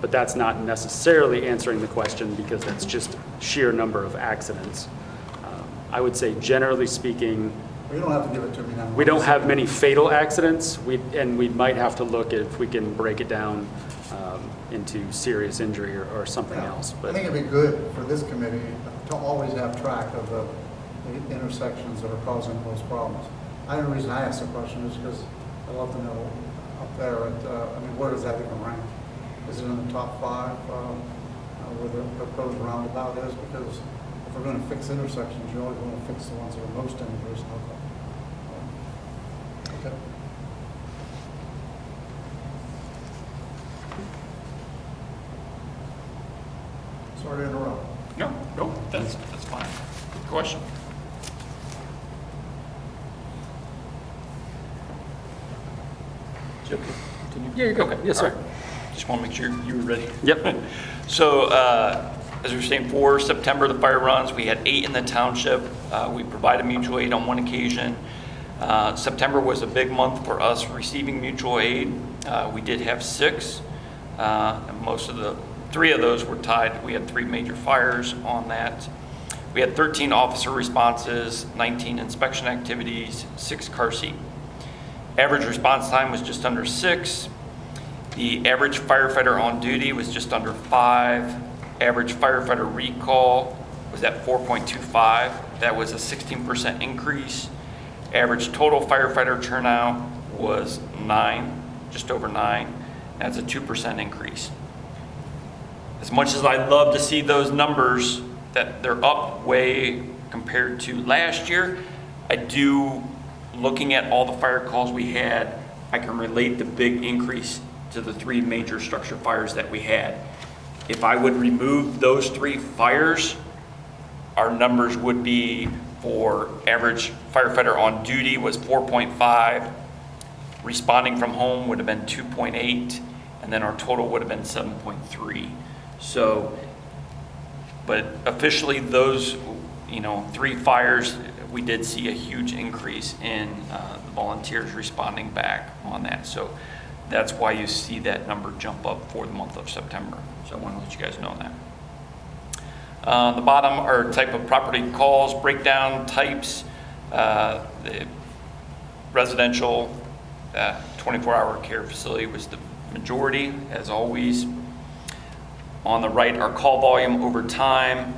But that's not necessarily answering the question because that's just sheer number of accidents. I would say generally speaking, You don't have to give it to me now. we don't have many fatal accidents, and we might have to look at if we can break it down into serious injury or something Yeah. else. I But think it'd be good for this committee to always have track of the intersections that are causing the most problems. The only reason I asked the question is because I'd love to know up there at, I mean, where does that even rank? Is it in the top 5 where the proposed roundabout is? Because if we're going to fix intersections, you always want to fix the ones that are most dangerous. Okay. Sorry to interrupt. No, that's fine. Good question. yeah, you're good. Yes, sir. Just want to make sure you were ready. Yep. So, as we were saying, for September, the fire runs, we had 8 in the township. We provided mutual aid on one occasion. September was a big month for us receiving mutual aid. We did have 6. And 3 of those were tied. We had 3 major fires on that. We had 13 officer responses, 19 inspection activities, 6 car seat. Average response time was just under 6. The average firefighter on duty was just under 5. Average firefighter recall was at 4.25. That was a 16% increase. Average total firefighter turnout was 9, just over 9. That's a 2% increase. As much as I'd love to see those numbers, that they're up way compared to last year, looking at all the fire calls we had, I can relate the big increase to the 3 major structure fires that we had. If I would remove those 3 fires, our numbers would be for average firefighter on duty was 4.5, Responding from home would have been 2.8, and then our total would have been 7.3. So, but officially those, 3 fires, we did see a huge increase in the volunteers responding back on that. So that's why you see that number jump up for the month of September. So I want to let you guys know that. The bottom are type of property calls, breakdown types, the residential 24-hour care facility was the majority, as always. On the right, our call volume over time.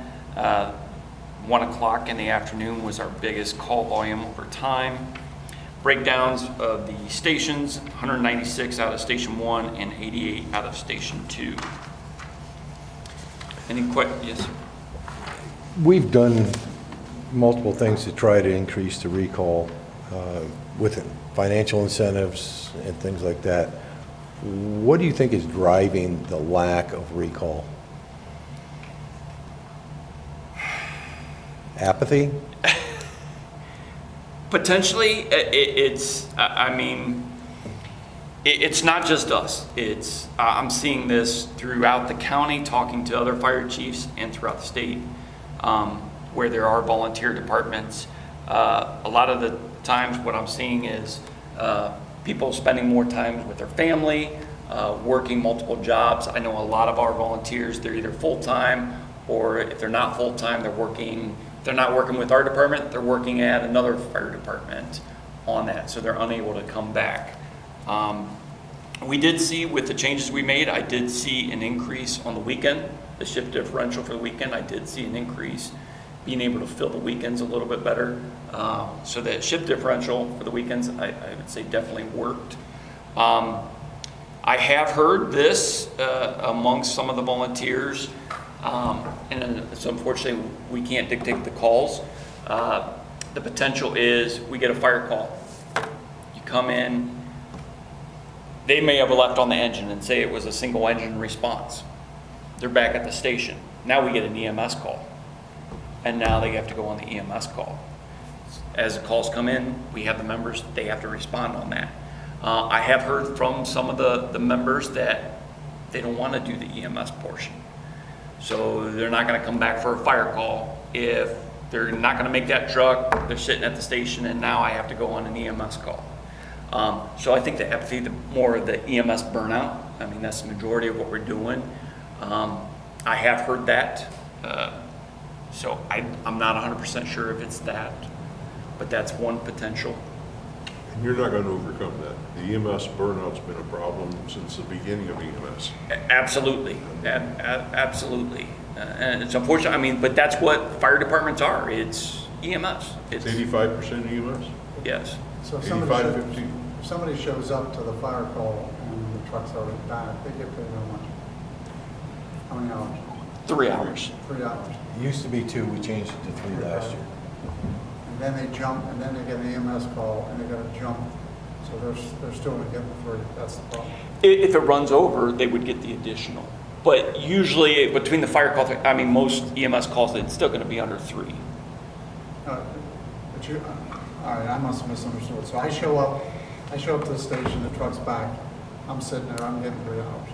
1 o'clock in the afternoon was our biggest call volume over time. Breakdowns of the stations, 196 out of Station 1 and 88 out of Station 2. Any questions? Yes, sir. We've done multiple things to try to increase the recall with financial incentives and things like that. What do you think is driving the lack of recall? Apathy? Potentially, it's not just us. I'm seeing this throughout the county, talking to other fire chiefs and throughout the state, where there are volunteer departments. A lot of the times what I'm seeing is people spending more time with their family, working multiple jobs. I know a lot of our volunteers, they're either full-time, or if they're not full-time, they're not working with our department, they're working at another fire department on that, so they're unable to come back. We did see, with the changes we made, I did see an increase on the weekend, the shift differential for the weekend. I did see an increase being able to fill the weekends a little bit better. So that shift differential for the weekends, I would say definitely worked. I have heard this amongst some of the volunteers, and so unfortunately we can't dictate the calls. The potential is we get a fire call. You come in, they may have left on the engine and say it was a single engine response. They're back at the station. Now we get an EMS call, and now they have to go on the EMS call. As the calls come in, we have the members, they have to respond on that. I have heard from some of the members that they don't want to do the EMS portion. So they're not going to come back for a fire call if they're not going to make that truck, they're sitting at the station, and now I have to go on an EMS call. So I think the apathy, more of the EMS burnout, I mean, that's the majority of what we're doing. I have heard that, so I'm not 100% sure if it's that, but that's one potential. And you're not going to overcome that. The EMS burnout's been a problem since the beginning of EMS. Absolutely, absolutely. And it's unfortunate, I mean, but that's what fire departments are. It's EMS. It's 85% EMS? Yes. So if 85-15. somebody shows up to the fire call and the truck's already back, they get paid how much? How many hours? 3 hours. 3 hours. It used to be 2, we changed it to 3 last year. And then they jump, and then they get an EMS call, and they got to jump. So they're still going to get the 3. That's the problem. If it runs over, they would get the additional. But usually between the fire call, I mean, most EMS calls, it's still going to be under 3. But you, all right, I must have misunderstood. So I show up to the station, the truck's back, I'm sitting there, I'm getting 3 hours.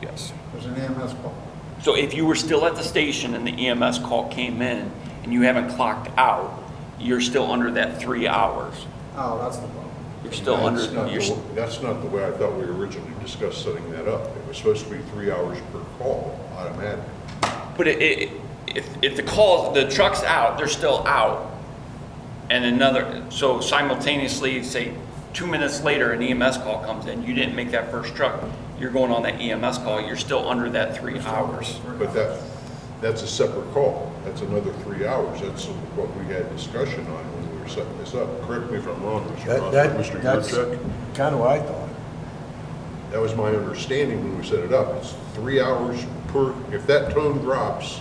Yes. There's an EMS call. So if you were still at the station and the EMS call came in and you haven't clocked out, you're still under that 3 hours. Oh, that's the problem. You're still under. That's not the way I thought we originally discussed setting that up. It was supposed to be 3 hours per call, automatic. But if the truck's out, they're still out, and so simultaneously, say 2 minutes later, an EMS call comes in, you didn't make that first truck, you're going on that EMS call, you're still under that 3 hours. But that's a separate call. That's another 3 hours. That's what we had discussion on when we were setting this up. Correct me if I'm wrong, Mr. Mr. That's Yurchek. kind of what I thought. That was my understanding when we set it up. It's 3 hours per, if that tone drops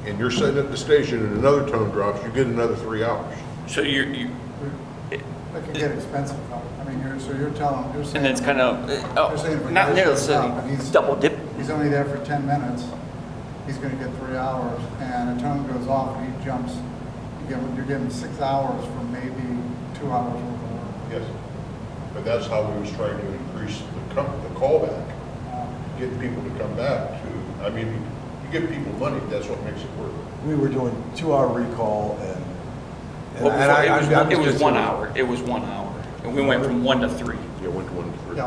and you're sitting at the station and another tone drops, you get another 3 hours. So you That can get expensive. I mean, you're saying. and it's kind of, You're saying if a not guy nearly shows up and he's- double dip. He's only there for 10 minutes, he's gonna get 3 hours, and a tone goes off and he jumps, you're getting 6 hours for maybe 2 hours worth of work. Yes. but that's how we was trying to increase the callback, getting people to come back to, I mean, you give people money, that's what makes it work. We were doing 2-hour recall and. Well, I'm it was just- 1 hour. It was 1 hour. And we went from 1 to 3. Yeah, 1 to 1 to 3. Yeah,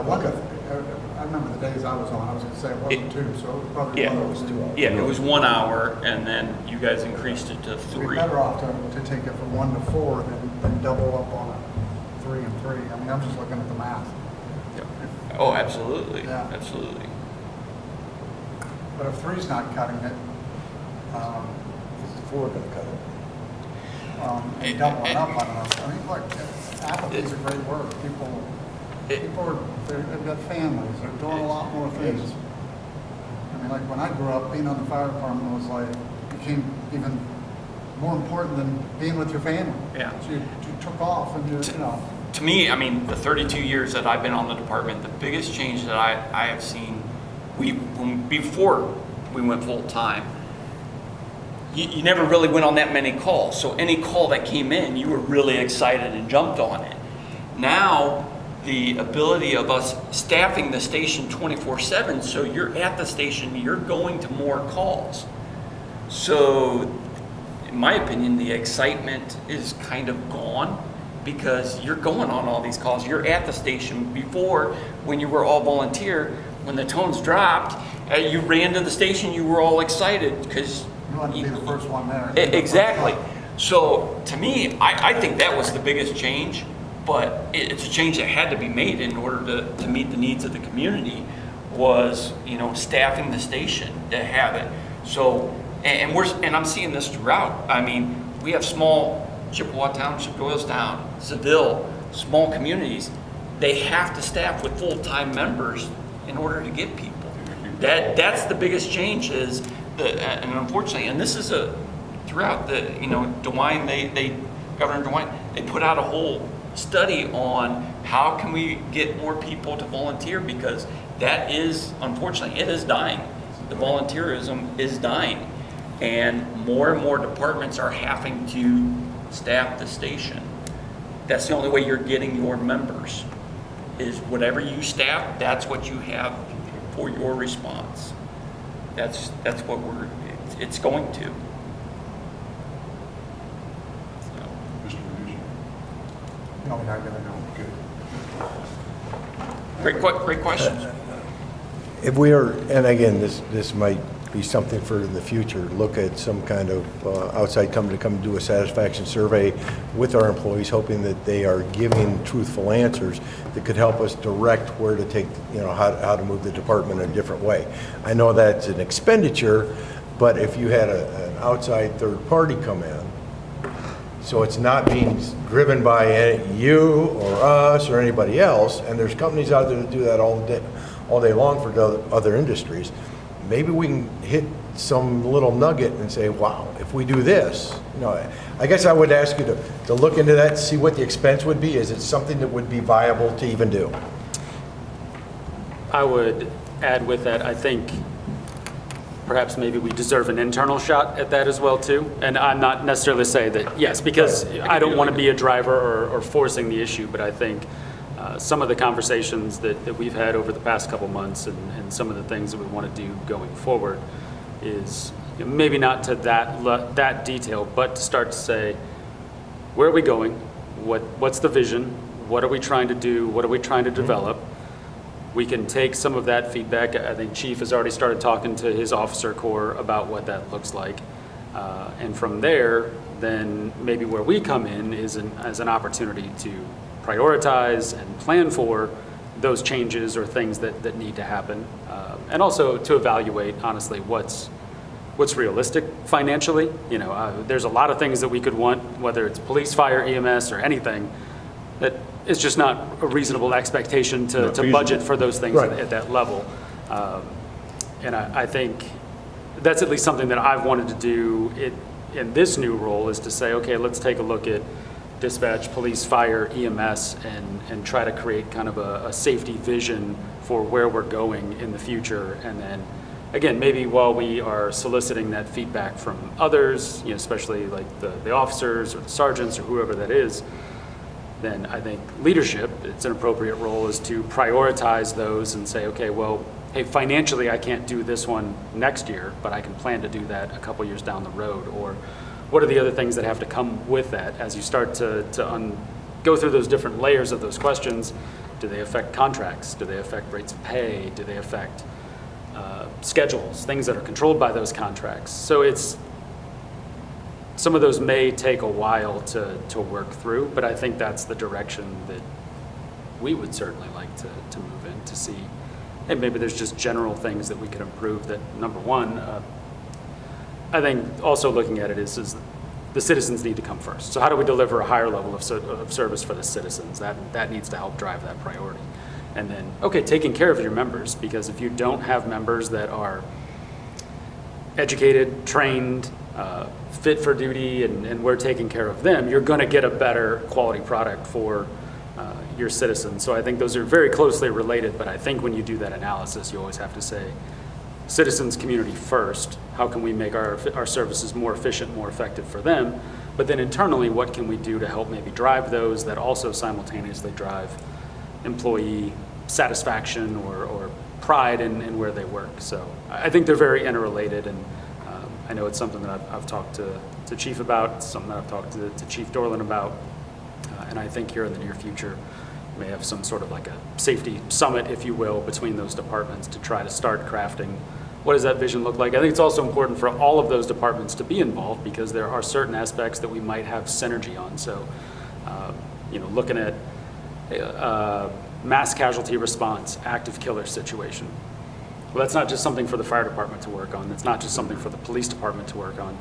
I remember the days I was on, I was gonna say it wasn't two, so it was probably Yeah. one that was 2 hours. Yeah, it was 1 hour, and then you guys increased it to We're 3. better off to take it from 1 to 4 than double up on a 3 and 3. I mean, I'm just looking at the math. Oh, absolutely, Yeah. absolutely. But if 3's not cutting it, Is the 4 gonna cut it? and doubling up, I don't know. I mean, look, apathy's a great word. People they've got families, they're doing a lot more things. I mean, like when I grew up, being on the fire department was like, became even more important than being with your family. Yeah. So you took off and you know. To me, I mean, the 32 years that I've been on the department, the biggest change that I have seen, before we went full-time, you never really went on that many calls. So any call that came in, you were really excited and jumped on it. Now, the ability of us staffing the station 24/7, so you're at the station, you're going to more calls. So, in my opinion, the excitement is kind of gone because you're going on all these calls. You're at the station. Before, when you were all volunteer, when the tones dropped, you ran to the station, you were all excited because You want to be the first one there. Exactly. So to me, I think that was the biggest change, but it's a change that had to be made in order to meet the needs of the community was, staffing the station to have it. So, and I'm seeing this throughout. I mean, we have small Chippewa Township, Doylestown, Seville, small communities. They have to staff with full-time members in order to get people. That's the biggest change is and unfortunately, and this is throughout the, DeWine, Governor DeWine, they put out a whole study on how can we get more people to volunteer because that is, unfortunately, it is dying. The volunteerism is dying. And more departments are having to staff the station. That's the only way you're getting your members is whatever you staff, that's what you have for your response. That's what it's going to. So. Mr. Producer. No, I gotta go. Great questions. If we are, and again, this might be something for the future, look at some kind of outside company to come do a satisfaction survey with our employees, hoping that they are giving truthful answers that could help us direct where to take, how to move the department in a different way. I know that's an expenditure, but if you had an outside third party come in, so it's not being driven by you or us or anybody else, and there's companies out there that do that all day long for other industries. Maybe we can hit some little nugget and say, wow, if we do this, I guess I would ask you to look into that, see what the expense would be. Is it something that would be viable to even do? I would add with that, I think perhaps maybe we deserve an internal shot at that as well too. And I'm not necessarily saying that, yes, because I don't want to be a driver or forcing the issue, but I think some of the conversations that we've had over the past couple months and some of the things that we want to do going forward is maybe not to that detail, but to start to say, where are we going? What's the vision? What are we trying to do? What are we trying to develop? We can take some of that feedback. I think Chief has already started talking to his officer corps about what that looks like. And from there, then maybe where we come in is as an opportunity to prioritize and plan for those changes or things that need to happen. And also to evaluate, honestly, what's realistic financially. There's a lot of things that we could want, whether it's police, fire, EMS, or anything, that it's just not a reasonable expectation to budget for those things Right. at that level. And I think that's at least something that I've wanted to do in this new role is to say, okay, let's take a look at dispatch, police, fire, EMS, and try to create kind of a safety vision for where we're going in the future. And then, again, maybe while we are soliciting that feedback from others, especially like the officers or the sergeants or whoever that is, then I think leadership, it's an appropriate role, is to prioritize those and say, okay, well, hey, financially, I can't do this one next year, but I can plan to do that a couple years down the road. Or what are the other things that have to come with that as you start to go through those different layers of those questions? Do they affect contracts? Do they affect rates of pay? Do they affect schedules, things that are controlled by those contracts? So some of those may take a while to work through, but I think that's the direction that we would certainly like to move in, to see, hey, maybe there's just general things that we could improve. That, number one, I think also looking at it is the citizens need to come first. So how do we deliver a higher level of service for the citizens? That needs to help drive that priority. And then, okay, taking care of your members, because if you don't have members that are educated, trained, fit for duty, and we're taking care of them, you're going to get a better quality product for your citizens. So I think those are very closely related, but I think when you do that analysis, you always have to say, citizens, community first. How can we make our services more efficient, more effective for them? But then internally, what can we do to help maybe drive those that also simultaneously drive employee satisfaction or pride in where they work? So I think they're very interrelated, and I know it's something that I've talked to Chief about, it's something that I've talked to Chief Dorland about, and I think here in the near future, we may have some sort of like a safety summit, if you will, between those departments to try to start crafting what does that vision look like. I think it's also important for all of those departments to be involved, because there are certain aspects that we might have synergy on. So, looking at mass casualty response, active killer situation. Well, that's not just something for the fire department to work on. That's not just something for the police department to work on.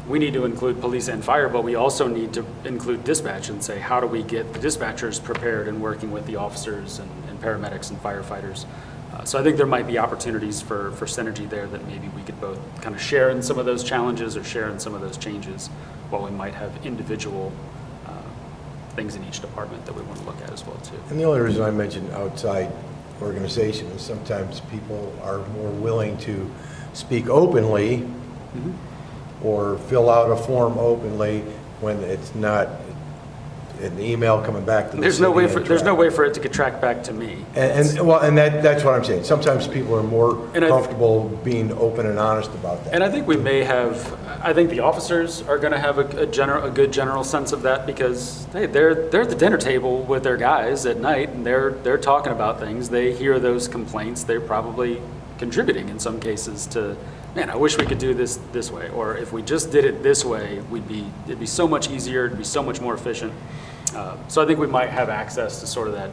We need to include police and fire, but we also need to include dispatch and say, how do we get the dispatchers prepared and working with the officers and paramedics and firefighters? So I think there might be opportunities for synergy there that maybe we could both kind of share in some of those challenges or share in some of those changes, while we might have individual things in each department that we want to look at as well too. And the only reason I mentioned outside organization is sometimes people are more willing to speak openly or fill out a form openly when it's not an email coming back to the There's city. There's no way for it to get tracked back to me. And that's what I'm saying. Sometimes people are more And comfortable being open and honest about that. And I think we may have, I think the officers are going to have a good general sense of that, because hey, they're at the dinner table with their guys at night, and they're talking about things. They hear those complaints. They're probably contributing in some cases to, man, I wish we could do this way, or if we just did it this way, it'd be so much easier, it'd be so much more efficient. So I think we might have access to sort of that,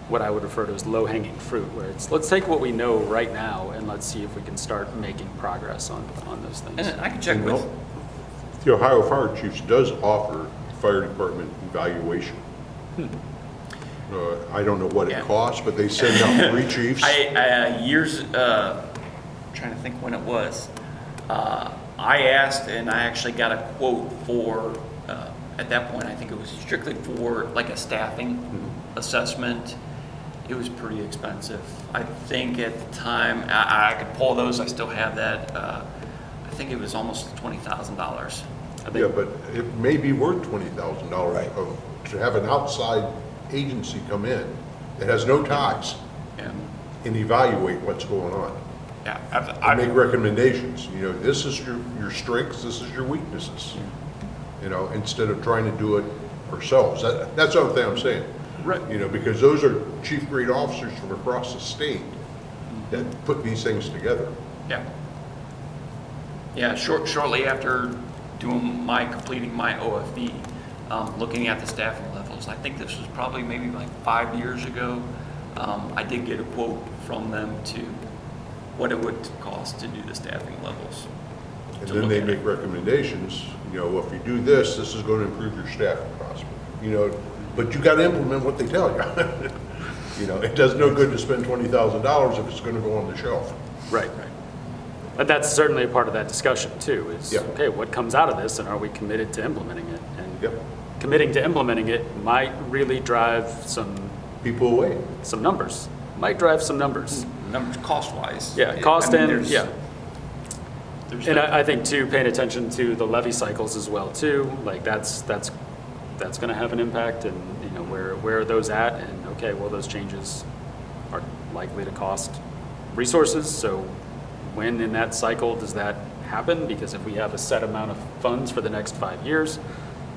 what I would refer to as low-hanging fruit, where it's, let's take what we know right now and let's see if we can start making progress on those things. And I can check with, The Ohio Fire Chiefs does offer fire department evaluation. I don't know what it costs, but they send out 3 chiefs. trying to think when it was, I asked and I actually got a quote for, at that point, I think it was strictly for like a staffing assessment. It was pretty expensive. I think at the time, I could pull those, I still have that. I think it was almost $20,000. Yeah, but it may be worth $20,000 to have an outside agency come in that has no ties Yeah. and evaluate what's going on. Yeah. I make recommendations, this is your strengths, this is your weaknesses. Instead of trying to do it ourselves. That's the other thing I'm saying. Right. Because those are chief grade officers from across the state that put these things together. Yeah. Yeah, shortly after completing my OFV, looking at the staffing levels, I think this was probably maybe like 5 years ago, I did get a quote from them to what it would cost to do the staffing levels. And then they make recommendations, if you do this, this is going to improve your staffing costs. But you got to implement what they tell you. It does no good to spend $20,000 if it's going to go on the shelf. Right. But that's certainly a part of that discussion too, is, okay, what comes out of this, and are we committed to implementing it? And committing to implementing it might really drive some people away. Some numbers. Might drive some numbers. Numbers cost-wise. Yeah, cost and, There's and I think too, paying attention to the levy cycles as well too, like that's that's going to have an impact, and where are those at? And okay, well, those changes are likely to cost resources. So when in that cycle does that happen? Because if we have a set amount of funds for the next 5 years,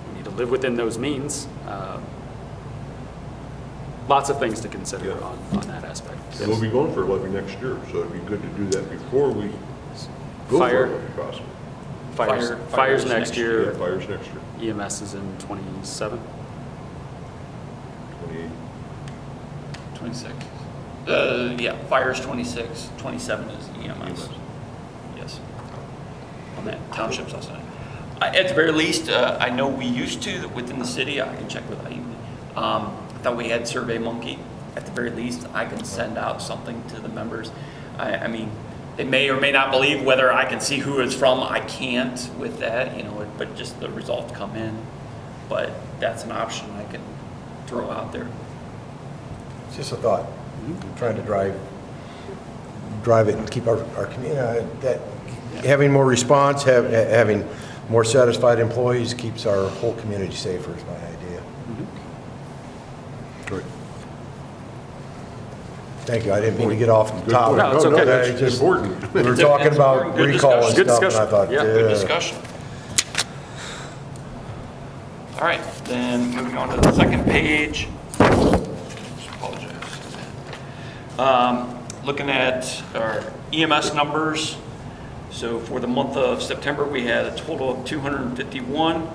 we need to live within those means. Lots of things to consider Yeah. on that aspect. And we'll be going for levy next year, so it'd be good to do that before we go Fire. for a levy possibly. Fires next Yeah, year. fires next year. EMS is in 27. 28. 26. Yeah, fire's 26, 27 is EMS. Yes. On that township's also. At the very least, I know we used to, within the city, I can check with IU. I thought we had Survey Monkey. At the very least, I can send out something to the members. I mean, they may or may not believe whether I can see who it's from. I can't with that, but just the results come in. But that's an option I can throw out there. It's just a thought. Trying to drive it and keep our community, that having more response, having more satisfied employees keeps our whole community safer is my idea. Great. Thank you. I didn't mean to get off the Good top. point. No, it's okay. I That's just- important. We were It's talking it's about important. Good recall and discussion. Good stuff, and I thought, discussion. Good discussion. All right, then moving on to the second page. Just apologize. Looking at our EMS numbers. So for the month of September, we had a total of 251.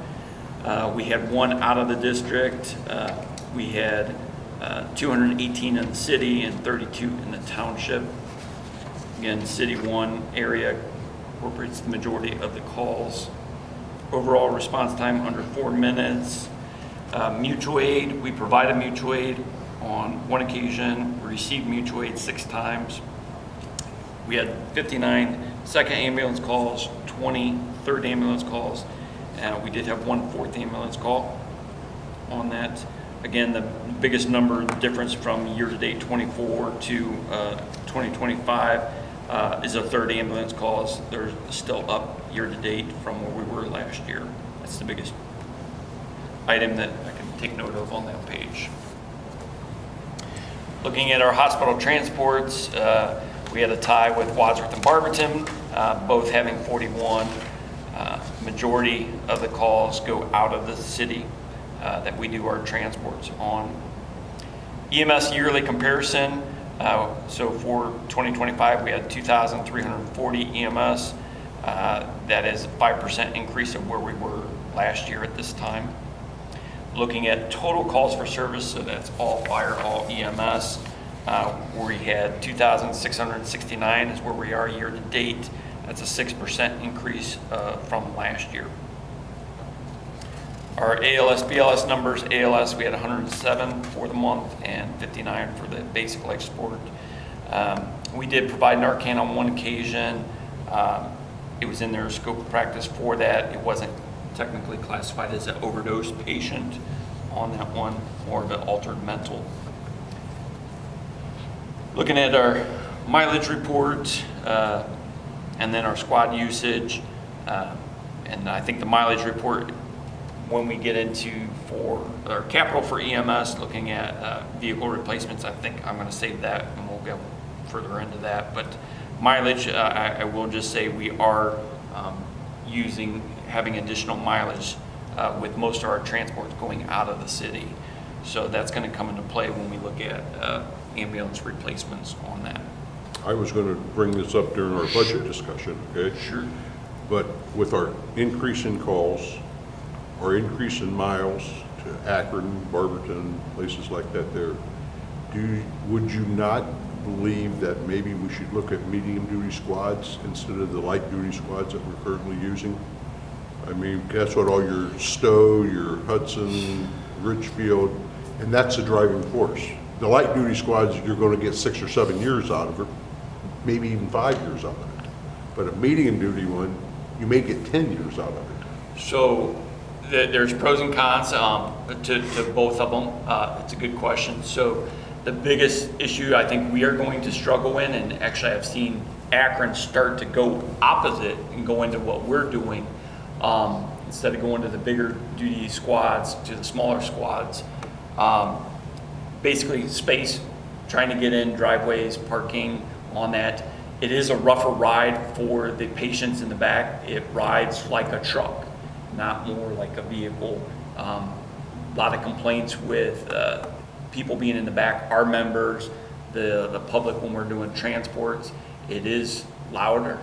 We had one out of the district. We had 218 in the city and 32 in the township. Again, City 1 area incorporates the majority of the calls. Overall response time under 4 minutes. Mutual aid, we provided mutual aid on one occasion. We received mutual aid 6 times. We had 59 second ambulance calls, 20 third ambulance calls. We did have 1 fourth ambulance call on that. Again, the biggest number difference from year-to-date 24 to 2025 is a third ambulance calls. They're still up year-to-date from where we were last year. That's the biggest item that I can take note of on that page. Looking at our hospital transports, we had a tie with Wadsworth and Barberton, both having 41. Majority of the calls go out of the city that we do our transports on. EMS yearly comparison. So for 2025, we had 2,340 EMS. That is a 5% increase of where we were last year at this time. Looking at total calls for service, so that's all fire, all EMS, where we had 2,669 is where we are year to date. That's a 6% increase from last year. Our ALS, BLS numbers, ALS, we had 107 for the month and 59 for the basic life support. We did provide Narcan on one occasion. It was in their scope of practice for that. It wasn't technically classified as an overdose patient on that one, more of an altered mental. Looking at our mileage report and then our squad usage, and I think the mileage report, when we get into for our capital for EMS, looking at vehicle replacements, I think I'm going to save that and we'll go further into that. But mileage, I will just say we are having additional mileage with most of our transports going out of the city. So that's going to come into play when we look at ambulance replacements on that. I was going to bring this up during our budget discussion, okay? Sure. But with our increase in calls, our increase in miles to Akron, Barberton, places like that there, would you not believe that maybe we should look at medium-duty squads instead of the light-duty squads that we're currently using? I mean, that's what all your Stowe, your Hudson, Richfield, and that's the driving force. The light-duty squads, you're going to get 6 or 7 years out of it, maybe even 5 years out of it. But a medium-duty one, you may get 10 years out of it. So there's pros and cons to both of them. It's a good question. So the biggest issue I think we are going to struggle in, and actually I've seen Akron start to go opposite and go into what we're doing, instead of going to the bigger duty squads to the smaller squads. Basically space, trying to get in driveways, parking on that. It is a rougher ride for the patients in the back. It rides like a truck, not more like a vehicle. A lot of complaints with people being in the back, our members, the public when we're doing transports. It is louder,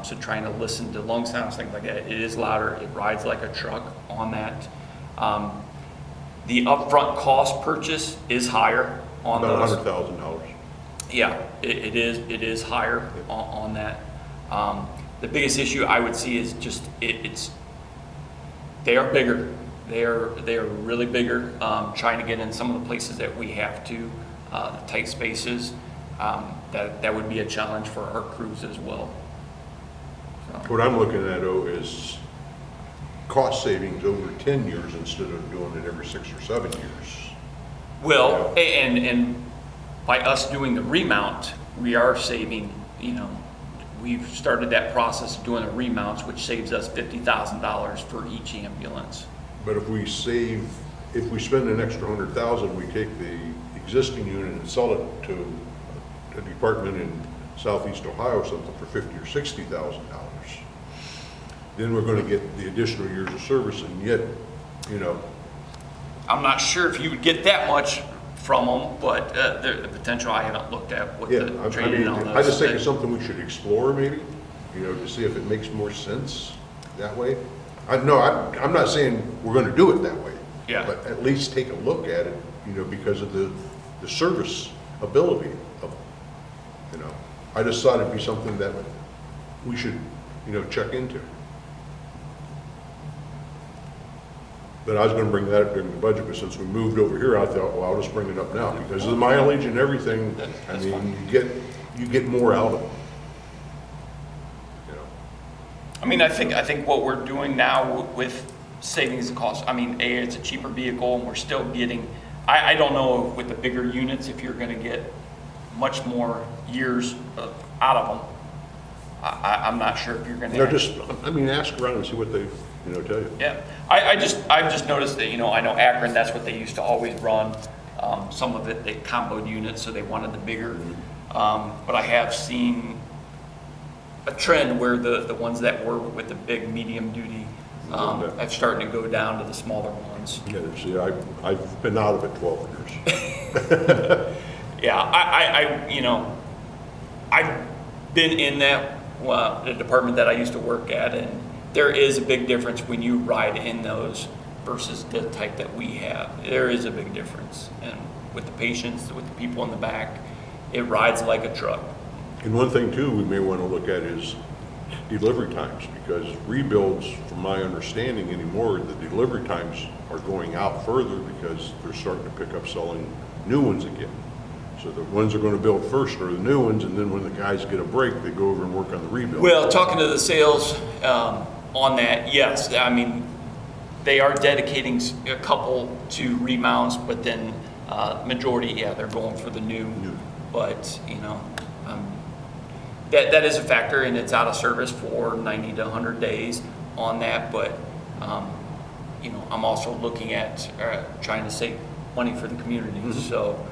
so trying to listen to lung sounds, things like that. It is louder, it rides like a truck on that. The upfront cost purchase is higher on About those. $100,000. Yeah, it is higher on that. The biggest issue I would see is just, they are bigger. They are really bigger, trying to get in some of the places that we have to, the tight spaces. That would be a challenge for our crews as well. So, What I'm looking at, though, is cost savings over 10 years instead of doing it every 6 or 7 years. well, and by us doing the remount, we are saving, we've started that process of doing the remounts, which saves us $50,000 for each ambulance. But if we spend an extra $100,000, we take the existing unit and sell it to a department in Southeast Ohio, something for $50,000 or $60,000. Then we're going to get the additional years of service, and yet, I'm not sure if you would get that much from them, but the potential, I haven't looked at what yeah, the I training mean, on those. I just think it's something we should explore, maybe, to see if it makes more sense that way. I'm not saying we're going to do it that way. Yeah. But at least take a look at it, because of the service ability of it, I just thought it'd be something that we should, check into. But I was gonna bring that up during the budget, but since we moved over here, I thought, well, I'll just bring it up now, because of the mileage and everything, That's fine. you get more out of it. I mean, I think what we're doing now with savings and costs, it's a cheaper vehicle, and we're still getting, I don't know with the bigger units, if you're gonna get much more years out of them. I'm not sure if you're gonna. Ask around and see what they, tell you. Yeah, I've just noticed that, I know Akron, that's what they used to always run. Some of it, they comboed units, so they wanted the bigger. But I have seen a trend where the ones that were with the big medium duty, are starting to go down to the smaller ones. Yeah, see, I've been out of it 12 years. Yeah, I've been in the department that I used to work at, and there is a big difference when you ride in those versus the type that we have. There is a big difference, and with the patients, with the people in the back, it rides like a truck. And one thing too, we may want to look at is delivery times, because rebuilds, from my understanding anymore, the delivery times are going out further because they're starting to pick up selling new ones again. So the ones they're going to build first are the new ones, and then when the guys get a break, they go over and work on the rebuild. Well, talking to the sales on that, yes, they are dedicating a couple to remounts, but then majority, yeah, they're going for the new. But, that is a factor, and it's out of service for 90 to 100 days on that. But, I'm also looking at trying to save money for the community. Mm-hmm. So,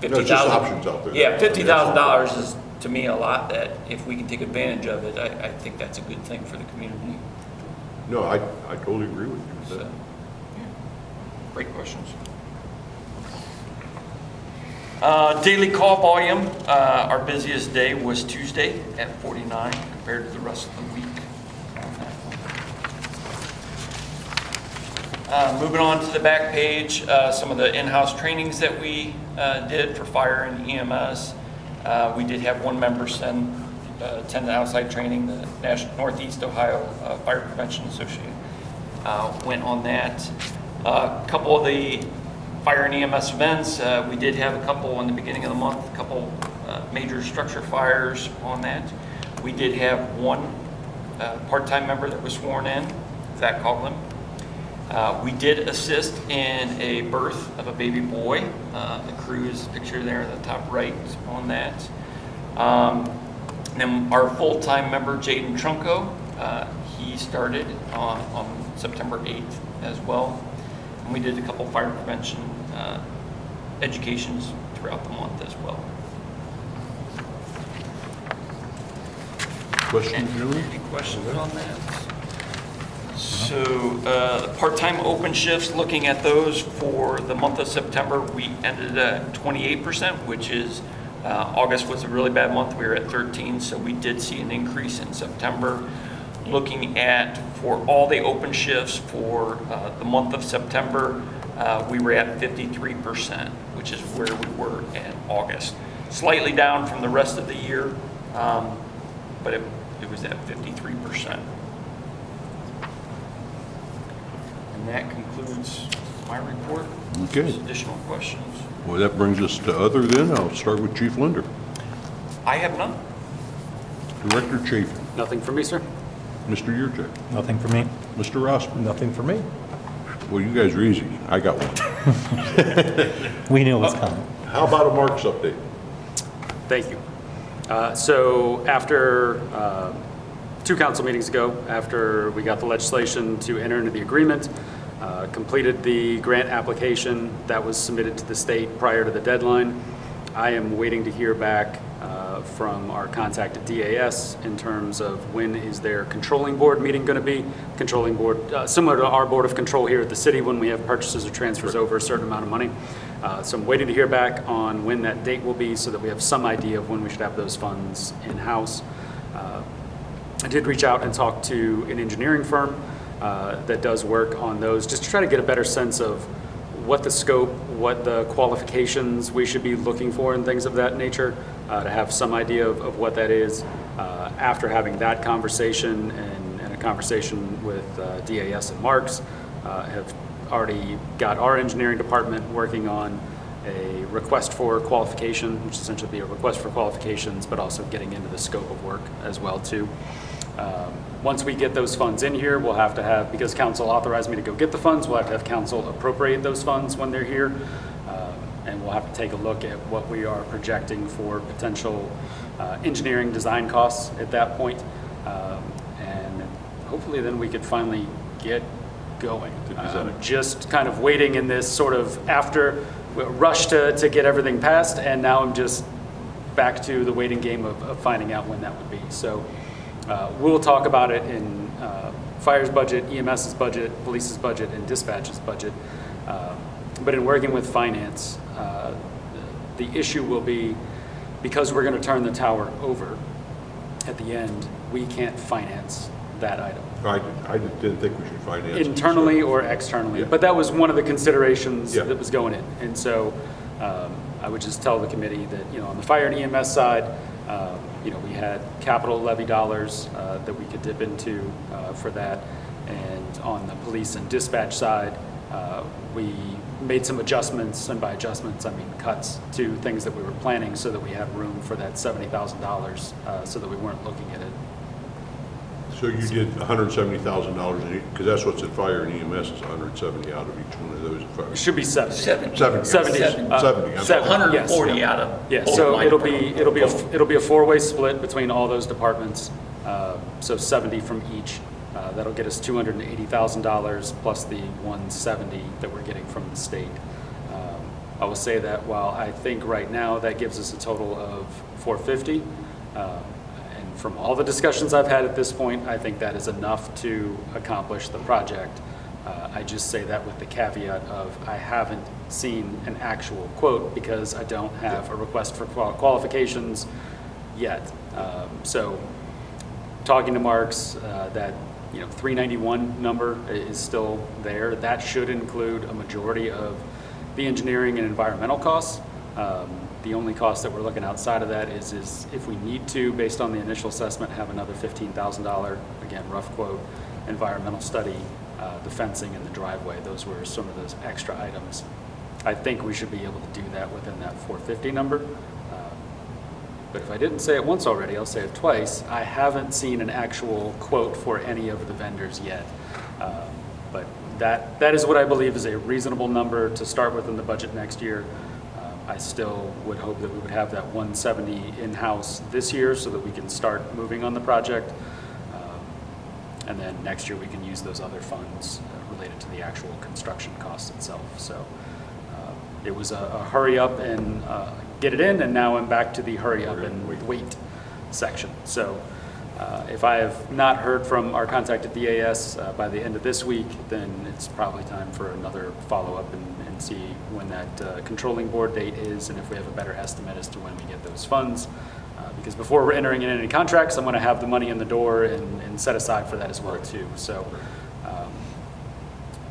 There's just options out there. Yeah, $50,000 is, to me, a lot. That if we can take advantage of it, I think that's a good thing for the community. No, I totally agree with you with So, that. yeah. Great questions. Daily call volume, our busiest day was Tuesday at 49 compared to the rest of the week. Moving on to the back page, some of the in-house trainings that we did for fire and EMS. We did have one member attend the outside training, the National Northeast Ohio Fire Prevention Association went on that. A couple of the fire and EMS events, we did have a couple in the beginning of the month, a couple major structure fires on that. We did have one part-time member that was sworn in, Zach Coughlin. We did assist in a birth of a baby boy. The crew is pictured there in the top right on that. Then our full-time member, Jaden Trunco, he he started on September 8th as well. And we did a couple fire prevention educations throughout the month as well. Questions, Julie? Any questions on that? So the part-time open shifts, looking at those for the month of September, we ended at 28%, which is, August was a really bad month. We were at 13, so we did see an increase in September. Looking at, for all the open shifts for the month of September, we were at 53%, which is where we were in August. Slightly down from the rest of the year, but it was at 53%. And that concludes my report. Okay. There's additional questions? Well, that brings us to other then. I'll start with Chief Linder. I have none. Director Chafin. Nothing for me, sir. Mr. Yurcheck. Nothing for me. Mr. Rossman. Nothing for me. Well, you guys are easy. I got one. We knew it was coming. How about a Marks update? Thank you. So after 2 council meetings ago, after we got the legislation to enter into the agreement, completed the grant application that was submitted to the state prior to the deadline, I am waiting to hear back from our contact at DAS in terms of when is their controlling board meeting going to be. Controlling board, similar to our board of control here at the city when we have purchases or transfers over a certain amount of money. So I'm waiting to hear back on when that date will be so that we have some idea of when we should have those funds in-house. I did reach out and talk to an engineering firm that does work on those, just to try to get a better sense of what the scope, what the qualifications we should be looking for and things of that nature, to have some idea of what that is. After having that conversation and a conversation with DAS and Marks, have already got our engineering department working on a request for qualification, which essentially be a request for qualifications, but also getting into the scope of work as well too. Once we get those funds in here, we'll have to have, because council authorized me to go get the funds, we'll have to have council appropriate those funds when they're here. And we'll have to take a look at what we are projecting for potential engineering design costs at that point. And hopefully then we could finally get going. Just kind of waiting in this sort of after rush to get everything passed, and now I'm just back to the waiting game of finding out when that would be. So we'll talk about it in fire's budget, EMS's budget, police's budget, and dispatch's budget. But in working with finance, the issue will be, because we're going to turn the tower over at the end, we can't finance that item. I didn't think we should finance it. Internally or externally, Yeah. but that was one of the considerations Yeah. that was going in. And so I would just tell the committee that, on the fire and EMS side, we had capital levy dollars that we could dip into for that. And on the police and dispatch side, we made some adjustments, and by adjustments, I mean cuts to things that we were planning so that we had room for that $70,000 so that we weren't looking at it. So you did $170,000, because that's what's in fire and EMS is 170 out of each one of those. It should be 70. 70. 70. 70. 70. I'm sorry. 140 yes. out of. Yeah, both so line it'll be departments. it'll be a 4-way split between all those departments. So 70 from each. That'll get us $280,000 plus the 170 that we're getting from the state. I will say that while I think right now that gives us a total of 450, and from all the discussions I've had at this point, I think that is enough to accomplish the project. I just say that with the caveat of I haven't seen an actual quote because I don't have a request for qualifications yet. So talking to Marks, that 391 number is still there. That should include a majority of the engineering and environmental costs. The only cost that we're looking outside of that is if we need to, based on the initial assessment, have another $15,000, again, rough quote, environmental study, the fencing and the driveway. Those were some of those extra items. I think we should be able to do that within that 450 number. But if I didn't say it once already, I'll say it twice. I haven't seen an actual quote for any of the vendors yet. But that is what I believe is a reasonable number to start with in the budget next year. I still would hope that we would have that 170 in-house this year so that we can start moving on the project. and then next year we can use those other funds related to the actual construction costs itself. So it was a hurry up and get it in, and now I'm back to the hurry up and wait section. So if I have not heard from our contact at DAS by the end of this week, then it's probably time for another follow-up and see when that controlling board date is, and if we have a better estimate as to when we get those funds. Because before we're entering in any contracts, I'm going to have the money in the door and set aside for that as well too. So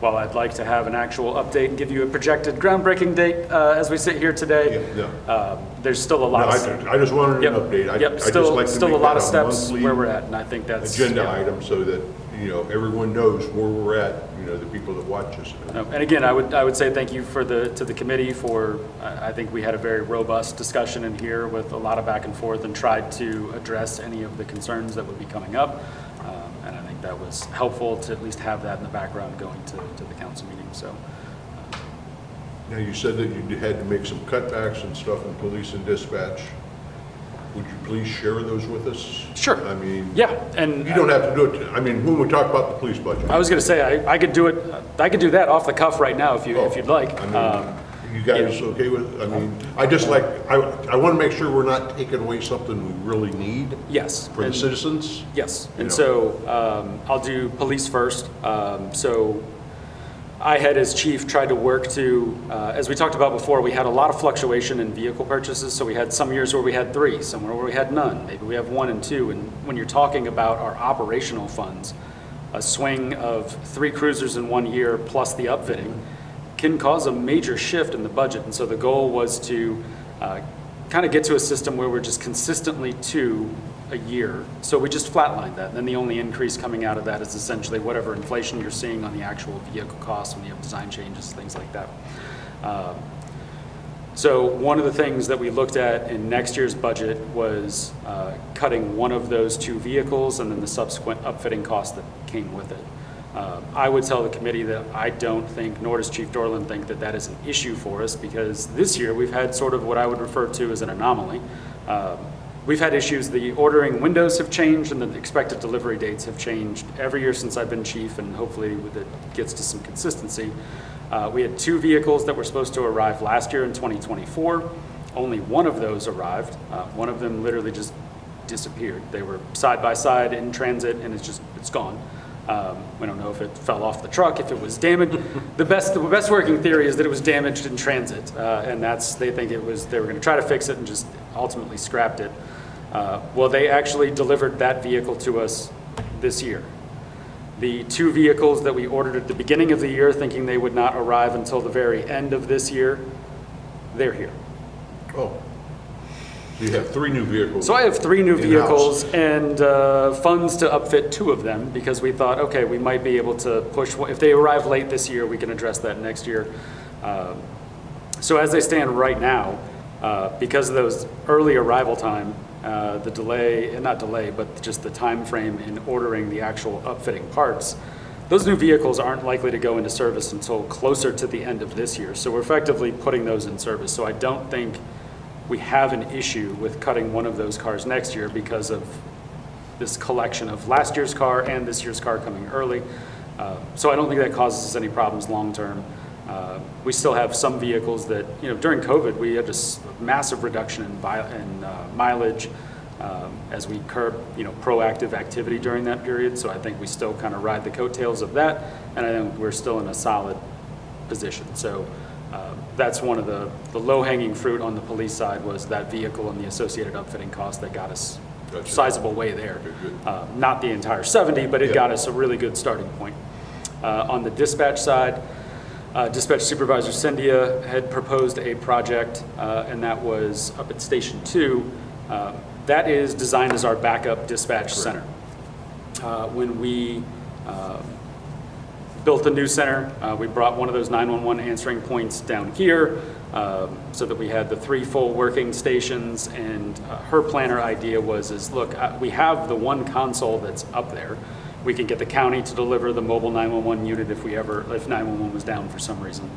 while I'd like to have an actual update and give you a projected groundbreaking date as we sit here today, there's still a lot of... I just wanted an update. I just like to still make a lot that of steps monthly where we're at, and I think that's... agenda item so that, everyone knows where we're at, the people that watch us. And again, I would say thank you to the committee for, I think we had a very robust discussion in here with a lot of back and forth and tried to address any of the concerns that would be coming up. And I think that was helpful to at least have that in the background going to the council meeting, so. Now, you said that you had to make some cutbacks and stuff in police and dispatch. Would you please share those with us? Sure. I mean, yeah, and you don't have to do it. I mean, when we talk about the police budget. I was going to say I could do it. I could do that off the cuff right now if you'd like. I mean, you guys okay with? I mean, I just like I want to make sure we're not taking away something we really need. Yes. For the citizens. Yes, and so I'll do police first. So I had, as chief, tried to work to, as we talked about before, we had a lot of fluctuation in vehicle purchases. So we had some years where we had 3, somewhere where we had none. Maybe we have 1 and 2. And when you're talking about our operational funds, a swing of 3 cruisers in 1 year plus the upfitting can cause a major shift in the budget. And so the goal was to kind of get to a system where we're just consistently 2 a year. So we just flatlined that. And then the only increase coming out of that is essentially whatever inflation you're seeing on the actual vehicle costs when you have design changes, things like that. So one of the things that we looked at in next year's budget was cutting one of those 2 vehicles and then the subsequent upfitting costs that came with it. I would tell the committee that I don't think, nor does Chief Dorland think, that that is an issue for us, because this year we've had sort of what I would refer to as an anomaly. We've had issues. The ordering windows have changed and the expected delivery dates have changed every year since I've been chief, and hopefully it gets to some consistency. We had 2 vehicles that were supposed to arrive last year in 2024. Only one of those arrived. One of them literally just disappeared. They were side by side in transit and it's gone. We don't know if it fell off the truck, if it was damaged. The best working theory is that it was damaged in transit, and they think they were going to try to fix it and just ultimately scrapped it. Well, they actually delivered that vehicle to us this year. The 2 vehicles that we ordered at the beginning of the year, thinking they would not arrive until the very end of this year, they're here. Oh. So you have 3 new vehicles. So I have 3 new vehicles in-house. and funds to upfit 2 of them, because we thought, okay, we might be able to push, if they arrive late this year, we can address that next year. So as they stand right now, because of those early arrival time, the delay, not delay, but just the time frame in ordering the actual upfitting parts, those new vehicles aren't likely to go into service until closer to the end of this year. So we're effectively putting those in service. So I don't think we have an issue with cutting one of those cars next year because of this collection of last year's car and this year's car coming early. So I don't think that causes us any problems long term. We still have some vehicles that, during COVID, we had this massive reduction in mileage as we curb, proactive activity during that period. So I think we still kind of ride the coattails of that, and I think we're still in a solid position. So that's one of the low-hanging fruit on the police side, was that vehicle and the associated upfitting cost that got us a sizable way there. Not the entire 70, but it got us a really good starting point. On the dispatch side, Dispatch Supervisor Cyndia had proposed a project, and that was up at Station 2. That is designed as our backup dispatch center. When we built a new center, we brought one of those 911 answering points down here so that we had the 3 full working stations, and her planner idea was, look, we have the one console that's up there. We can get the county to deliver the mobile 911 unit if 911 was down for some reason,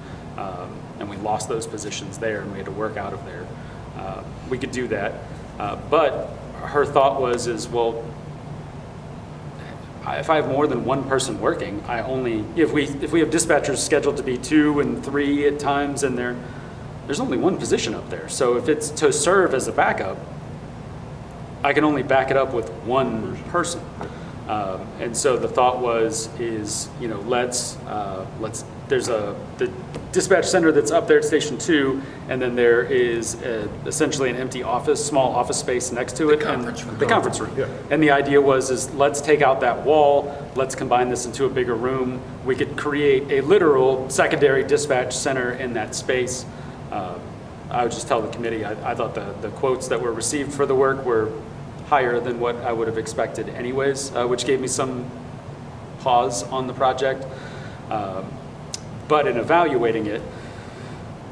and we lost those positions there and we had to work out of there. We could do that, but her thought was, well, if I have more than one person working, if we have dispatchers scheduled to be 2 and 3 at times, and there's only one position up there. So if it's to serve as a backup, I can only back it up with one person. And so the thought is, you know, there's the dispatch center that's up there at Station 2, and then there is essentially an empty small office space next to it. The conference room. Yeah. And the idea was let's take out that wall, let's combine this into a bigger room. We could create a literal secondary dispatch center in that space. I would just tell the committee, I thought the quotes that were received for the work were higher than what I would have expected anyways, which gave me some pause on the project. But in evaluating it,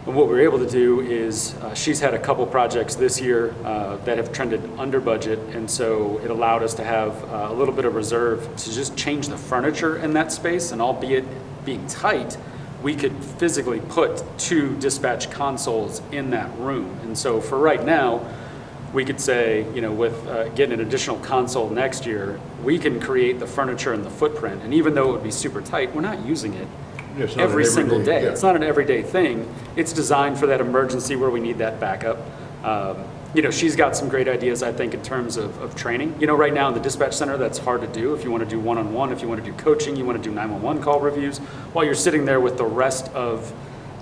what we were able to do is she's had a couple projects this year that have trended under budget, and so it allowed us to have a little bit of reserve to just change the furniture in that space, and albeit being tight, we could physically put 2 dispatch consoles in that room. And so for right now, we could say, you know, with getting an additional console next year, we can create the furniture and the footprint. And even though it would be super tight, we're not using it Yeah, it's not every an single everyday- day. yeah. It's not an everyday thing. It's designed for that emergency where we need that backup. You know, she's got some great ideas, I think, in terms of training. You know, right now in the dispatch center, that's hard to do. If you want to do one-on-one, if you want to do coaching, you want to do 911 call reviews, while you're sitting there with the rest of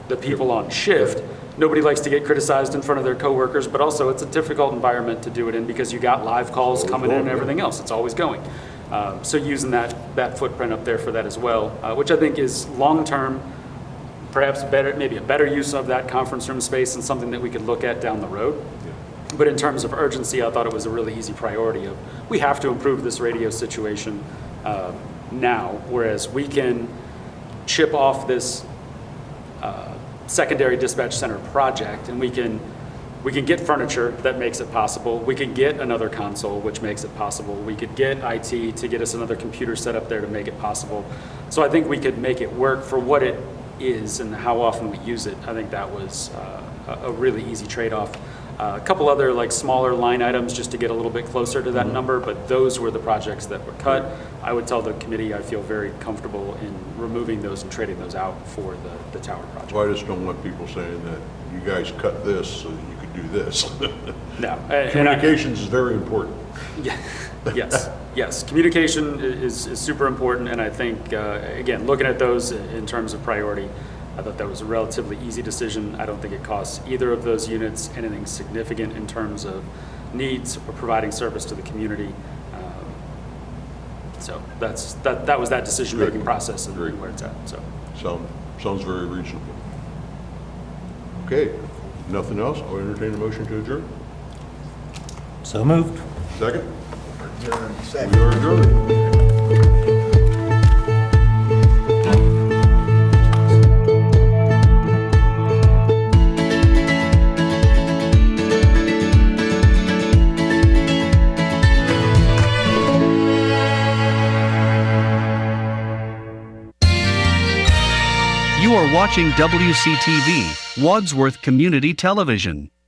the people on shift. Nobody likes to get criticized in front of their coworkers, but also it's a difficult environment to do it in because you got live calls coming in and everything else. It's always going. So using that footprint up there for that as well, which I think is long-term, perhaps better, maybe a better use of that conference room space and something that we could look at down the road. But in terms of urgency, I thought it was a really easy priority of, we have to improve this radio situation now, whereas we can chip off this secondary dispatch center project, and we can get furniture that makes it possible. We could get another console, which makes it possible. We could get IT to get us another computer set up there to make it possible. So I think we could make it work for what it is and how often we use it. I think that was a really easy trade-off. A couple other like smaller line items just to get a little bit closer to that number, but those were the projects that were cut. I would tell the committee I feel very comfortable in removing those and trading those out for the tower project. Well, I just don't want people saying that you guys cut this so that you could do this. No. Communications is very important. Yeah, yes. Communication is super important, and I think, again, looking at those in terms of priority, I thought that was a relatively easy decision. I don't think it costs either of those units anything significant in terms of needs or providing service to the community. So that was that decision-making process and Great. where it's at. So Sounds very reasonable. Okay, nothing else? I'll entertain a motion to adjourn. So moved. Second? Second. We are adjourned. You are watching WCTV, Wadsworth Community Television.